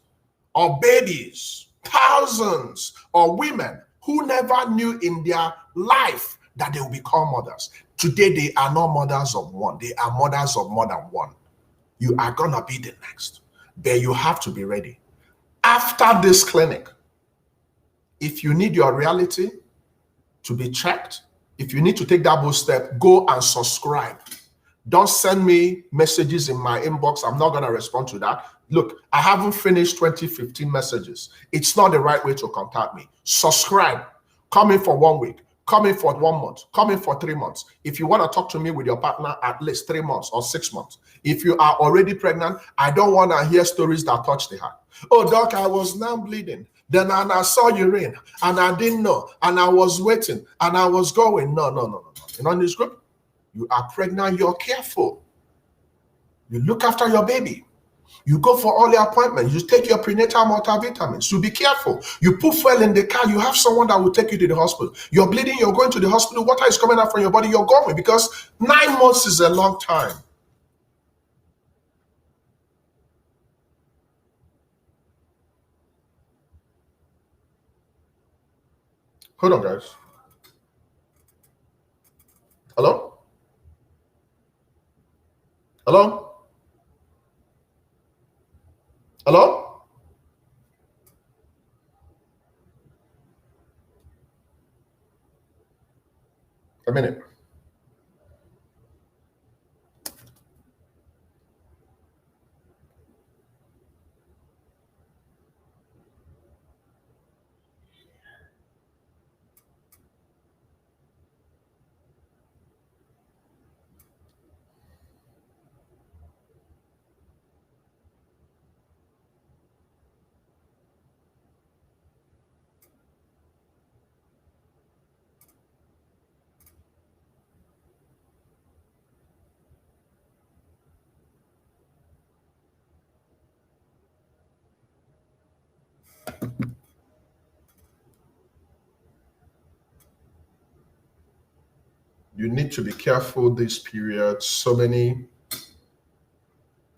of babies, thousands of women who never knew in their life that they will become mothers. Today, they are not mothers of one. They are mothers of more than one. You are going to be the next. But you have to be ready. After this clinic, if you need your reality to be checked, if you need to take that bold step, go and subscribe. Don't send me messages in my inbox. I'm not going to respond to that. Look, I haven't finished 2015 messages. It's not the right way to contact me. Subscribe. Come in for 1 week. Come in for 1 month. Come in for 3 months. If you want to talk to me with your partner, at least 3 months or 6 months. If you are already pregnant, I don't want to hear stories that touch the heart. Oh, doc, I was now bleeding. Then I saw urine and I didn't know. And I was waiting and I was going. No. You know, in this group, you are pregnant, you're careful. You look after your baby. You go for all your appointments. You take your prenatal multivitamins. You be careful. You put fuel in the car. You have someone that will take you to the hospital. You're bleeding. You're going to the hospital. Water is coming out from your body. You're going, because 9 months is a long time. Hold on, guys. Hello? Hello? Hello? A minute. You need to be careful this period. So many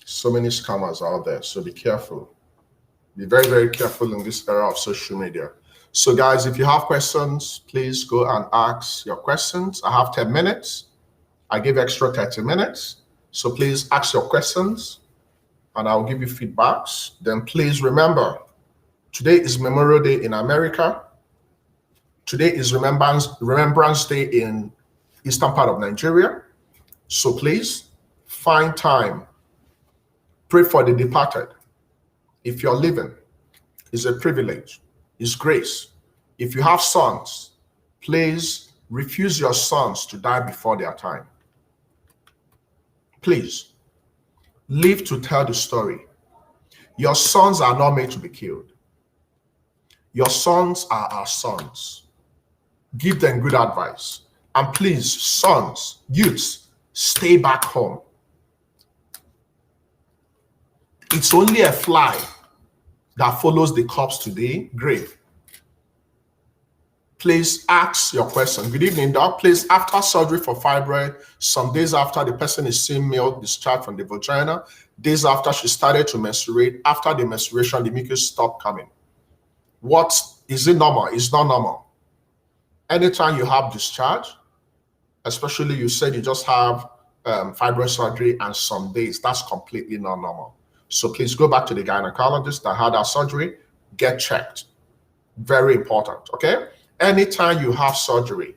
scammers out there. So be careful. Be very, very careful in this era of social media. So guys, if you have questions, please go and ask your questions. I have 10 minutes. I give extra 30 minutes. So please ask your questions and I'll give you feedbacks. Then please remember, today is Memorial Day in America. Today is Remembrance Day in eastern part of Nigeria. So please find time. Pray for the departed. If you're living, it's a privilege. It's grace. If you have sons, please refuse your sons to die before their time. Please live to tell the story. Your sons are not made to be killed. Your sons are our sons. Give them good advice. And please, sons, youths, stay back home. It's only a fly that follows the corpse to the grave. Please ask your question. Good evening, doc. Please, after surgery for fibroid, some days after the person is seeing milk discharged from the vagina, days after she started to menstruate, after the menstruation, the mucus stopped coming. What is it normal? It's not normal. Anytime you have discharge, especially you said you just have fibroid surgery and some days, that's completely not normal. So please go back to the gynecologist that had that surgery, get checked. Very important, okay? Anytime you have surgery,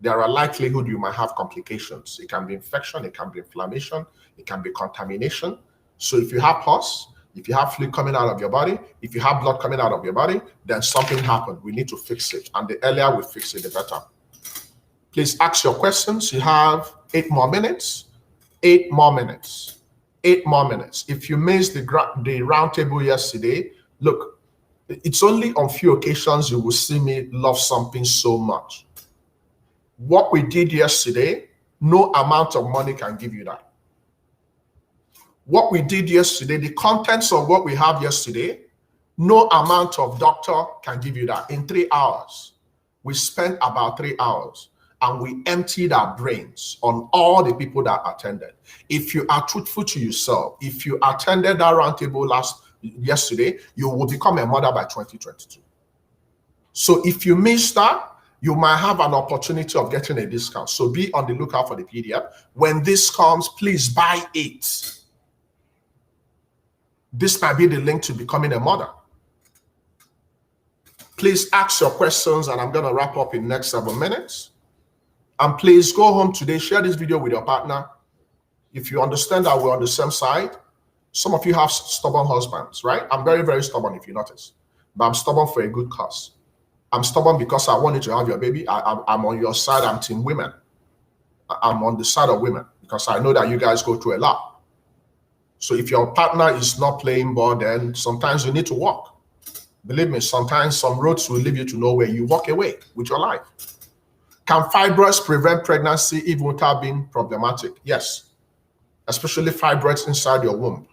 there are likelihood you might have complications. It can be infection, it can be inflammation, it can be contamination. So if you have pus, if you have fluid coming out of your body, if you have blood coming out of your body, then something happened. We need to fix it. And the earlier we fix it, the better. Please ask your questions. You have 8 more minutes. 8 more minutes. 8 more minutes. If you missed the roundtable yesterday, look, it's only on few occasions you will see me love something so much. What we did yesterday, no amount of money can give you that. What we did yesterday, the contents of what we have yesterday, no amount of doctor can give you that. In 3 hours, we spent about 3 hours and we emptied our brains on all the people that attended. If you are truthful to yourself, if you attended that roundtable yesterday, you will become a mother by 2022. So if you missed that, you might have an opportunity of getting a discount. So be on the lookout for the PDF. When this comes, please buy it. This might be the link to becoming a mother. Please ask your questions and I'm going to wrap up in the next 7 minutes. And please go home today, share this video with your partner. If you understand that we're on the same side, some of you have stubborn husbands, right? I'm very, very stubborn if you notice. But I'm stubborn for a good cause. I'm stubborn because I wanted to have your baby. I'm on your side. I'm team women. I'm on the side of women because I know that you guys go through a lot. So if your partner is not playing ball, then sometimes you need to walk. Believe me, sometimes some roads will lead you to nowhere. You walk away with your life. Can fibroids prevent pregnancy even without being problematic? Yes, especially fibroids inside your womb.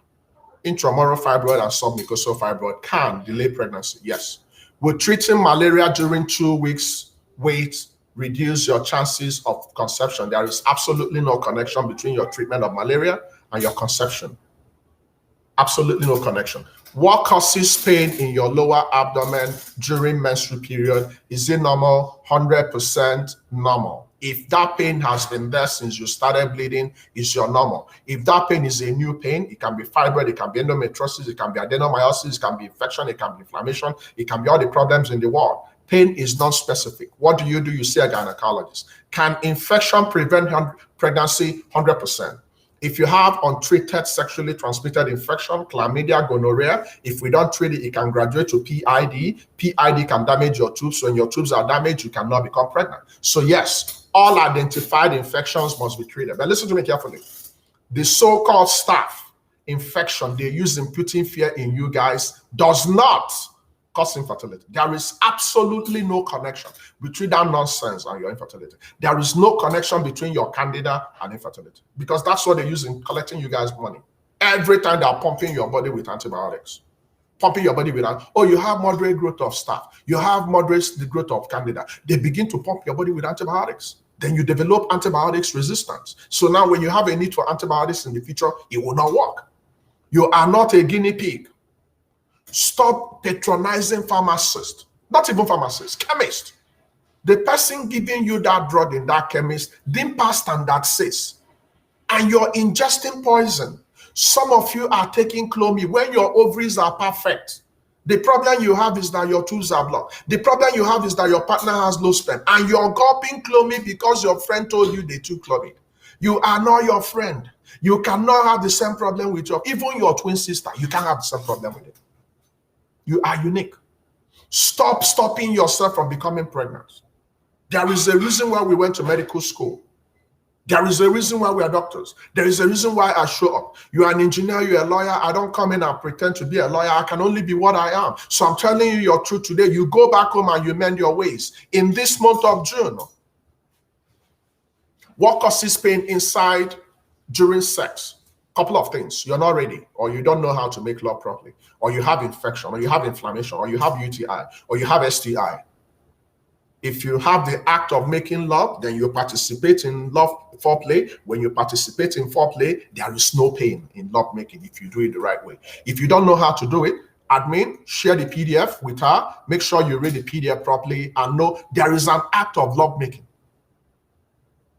Intramural fibroid and submucosal fibroid can delay pregnancy. Yes. Will treating malaria during 2 weeks wait reduce your chances of conception? There is absolutely no connection between your treatment of malaria and your conception. Absolutely no connection. What causes pain in your lower abdomen during menstrual period? Is it normal? 100% normal. If that pain has been there since you started bleeding, it's your normal. If that pain is a new pain, it can be fibroid, it can be endometriosis, it can be adenomyosis, it can be infection, it can be inflammation, it can be all the problems in the world. Pain is non-specific. What do? You see a gynecologist. Can infection prevent pregnancy? 100%. If you have untreated sexually transmitted infection, chlamydia, gonorrhea, if we don't treat it, it can graduate to PID. PID can damage your tubes. So when your tubes are damaged, you cannot become pregnant. So yes, all identified infections must be treated. But listen to me carefully. The so-called staph infection they use in putting fear in you guys does not cause infertility. There is absolutely no connection between that nonsense and your infertility. There is no connection between your candida and infertility because that's what they use in collecting you guys' money. Every time they're pumping your body with antibiotics, pumping your body with, oh, you have moderate growth of staph, you have moderate growth of candida. They begin to pump your body with antibiotics. then you develop antibiotics resistance. So now when you have a need for antibiotics in the future, it will not work. You are not a guinea pig. Stop patronizing pharmacists, not even pharmacists, chemists. The person giving you that drug in that chemist didn't pass standard 6, and you're ingesting poison. Some of you are taking clomid when your ovaries are perfect. The problem you have is that your tubes are blocked. The problem you have is that your partner has low sperm, and you're gulping clomid because your friend told you they took clomid. You are not your friend. You cannot have the same problem with even your twin sister. You can't have the same problem with it. You are unique. Stop stopping yourself from becoming pregnant. There is a reason why we went to medical school. There is a reason why we are doctors. There is a reason why I show up. You are an engineer, you're a lawyer. I don't come in and pretend to be a lawyer. I can only be what I am. So I'm telling you your truth today. You go back home and you mend your ways. In this month of June, what causes pain inside during sex? Couple of things. You're not ready, or you don't know how to make love properly, or you have infection, or you have inflammation, or you have UTI, or you have STI. If you have the act of making love, then you participate in love foreplay. When you participate in foreplay, there is no pain in love making if you do it the right way. If you don't know how to do it, admin, share the PDF with her. Make sure you read the PDF properly and know there is an act of love making.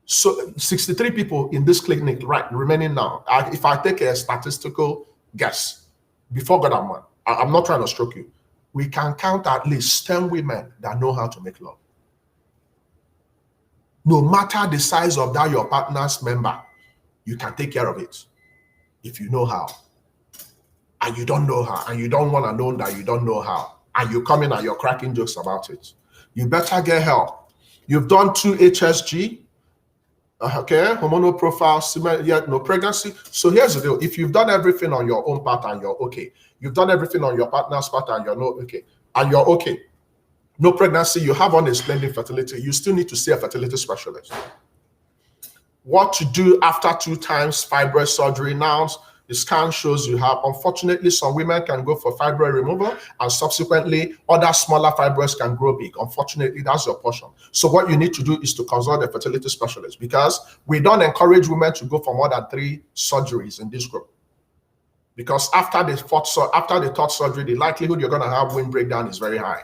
So 63 people in this clinic, right, remaining now. If I take a statistical guess, before God I'm not trying to stroke you, we can count at least 10 women that know how to make love. No matter the size of that your partner's member, you can take care of it if you know how. And you don't know how, and you don't want to know that you don't know how, and you come in and you're cracking jokes about it. You better get help. You've done 2 HSG, okay, hormonal profile, yet no pregnancy. So here's the deal. If you've done everything on your own part and you're okay, you've done everything on your partner's part and you're not okay, and you're okay, no pregnancy, you have unexplained infertility, you still need to see a fertility specialist. What to do after 2 times fibroid surgery? Now, the scan shows you have, unfortunately, some women can go for fibroid removal, and subsequently, other smaller fibroids can grow big. Unfortunately, that's your portion. So what you need to do is to consult a fertility specialist, because we don't encourage women to go for more than 3 surgeries in this group. Because after the 3rd surgery, the likelihood you're going to have womb breakdown is very high.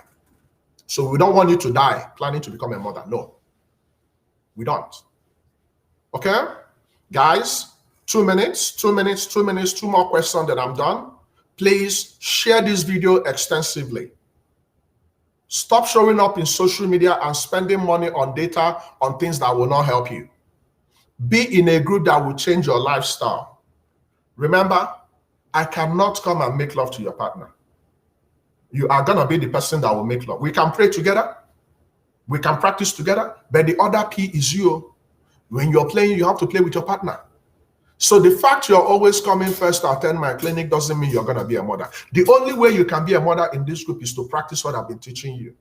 So we don't want you to die planning to become a mother. No, we don't. Okay, guys, 2 minutes, 2 minutes, 2 minutes, 2 more questions that I'm done. Please share this video extensively. Stop showing up in social media and spending money on data on things that will not help you. Be in a group that will change your lifestyle. Remember, I cannot come and make love to your partner. You are going to be the person that will make love. We can pray together. We can practice together. But the other key is you. When you're playing, you have to play with your partner. So the fact you're always coming first to attend my clinic doesn't mean you're going to be a mother. The only way you can be a mother in this group is to practice what I've been teaching you.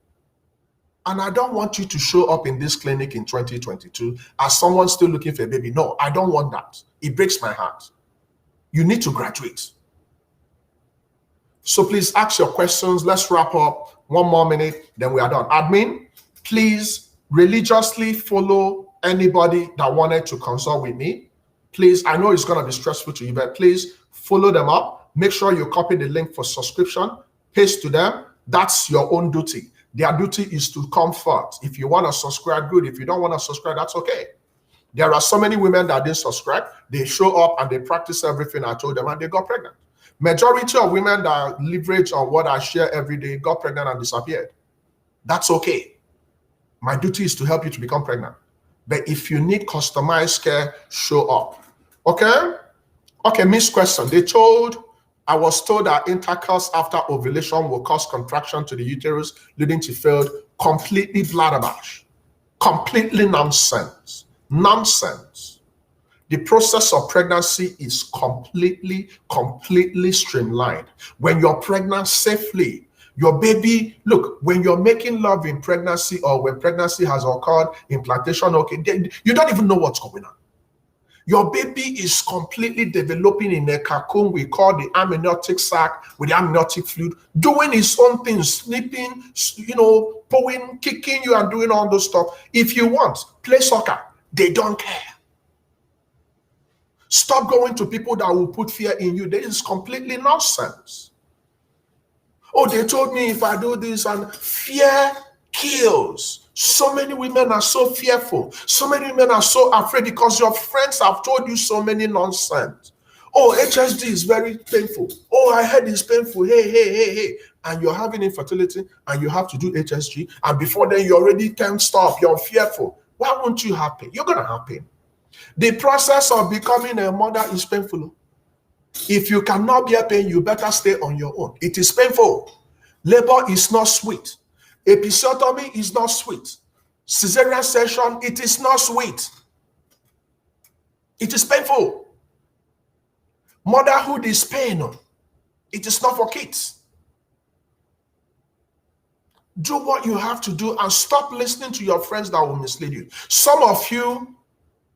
And I don't want you to show up in this clinic in 2022 as someone still looking for a baby. No, I don't want that. It breaks my heart. You need to graduate. So please ask your questions. Let's wrap up. 1 more minute, then we are done. Admin, please religiously follow anybody that wanted to consult with me. Please, I know it's going to be stressful to you, but please follow them up. Make sure you copy the link for subscription, paste to them. That's your own duty. Their duty is to come first. If you want to subscribe, good. If you don't want to subscribe, that's okay. There are so many women that didn't subscribe. They show up and they practice everything I told them and they got pregnant. Majority of women that leverage on what I share every day got pregnant and disappeared. That's okay. My duty is to help you to become pregnant. But if you need customized care, show up. Okay? Okay, missed question. I was told that intercourse after ovulation will cause contraction to the uterus, leading to failed. Completely blabberbash. Completely nonsense. Nonsense. The process of pregnancy is completely streamlined. When you're pregnant safely, your baby, look, when you're making love in pregnancy or when pregnancy has occurred, implantation, okay, you don't even know what's going on. Your baby is completely developing in a cocoon we call the amniotic sac with the amniotic fluid, doing its own thing, sleeping, pulling, kicking you and doing all those stuff. If you want, play soccer. They don't care. Stop going to people that will put fear in you. This is completely nonsense. Oh, they told me if I do this, and fear kills. So many women are so fearful. So many women are so afraid because your friends have told you so many nonsense. Oh, HSG is very painful. Oh, I heard it's painful. Hey. And you're having infertility and you have to do HSG. And before then, you already can't stop. You're fearful. Why won't you have pain? You're going to have pain. The process of becoming a mother is painful. If you cannot bear pain, you better stay on your own. It is painful. Labor is not sweet. Episiotomy is not sweet. Cesarean section, it is not sweet. It is painful. Motherhood is pain. It is not for kids. Do what you have to do and stop listening to your friends that will mislead you. Some of you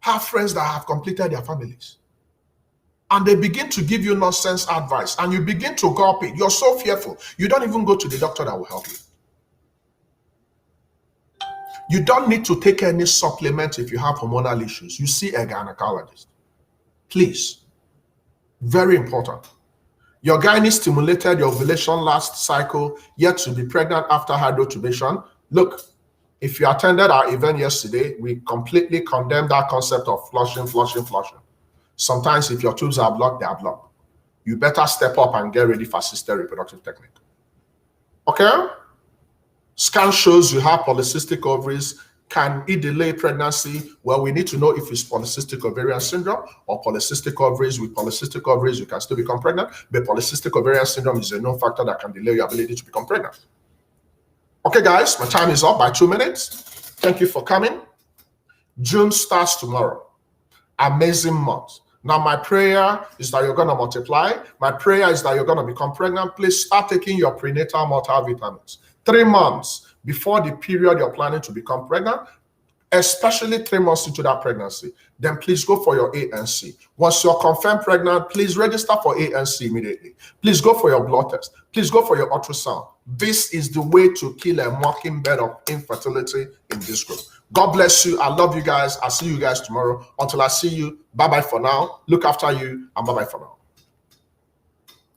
have friends that have completed their families. And they begin to give you nonsense advice. And you begin to copy. You're so fearful. You don't even go to the doctor that will help you. You don't need to take any supplement if you have hormonal issues. You see a gynecologist. Please. Very important. Your gynae stimulated your ovulation last cycle, yet to be pregnant after hydrotubation. Look, if you attended our event yesterday, we completely condemned that concept of flushing. Sometimes if your tubes are blocked, they are blocked. You better step up and get ready for assisted reproductive technique. Okay? Scan shows you have polycystic ovaries. Can it delay pregnancy? Well, we need to know if it's polycystic ovarian syndrome or polycystic ovaries. With polycystic ovaries, you can still become pregnant, but polycystic ovarian syndrome is a known factor that can delay your ability to become pregnant. Okay, guys, my time is up by 2 minutes. Thank you for coming. June starts tomorrow. Amazing month. Now, my prayer is that you're going to multiply. My prayer is that you're going to become pregnant. Please start taking your prenatal multivitamins. 3 months before the period you're planning to become pregnant, especially 3 months into that pregnancy, then please go for your ANC. Once you're confirmed pregnant, please register for ANC immediately. Please go for your blood test. Please go for your ultrasound. This is the way to kill a mockingbird of infertility in this group. God bless you. I love you guys. I'll see you guys tomorrow. Until I see you, bye-bye for now. Look after you, and bye-bye for now.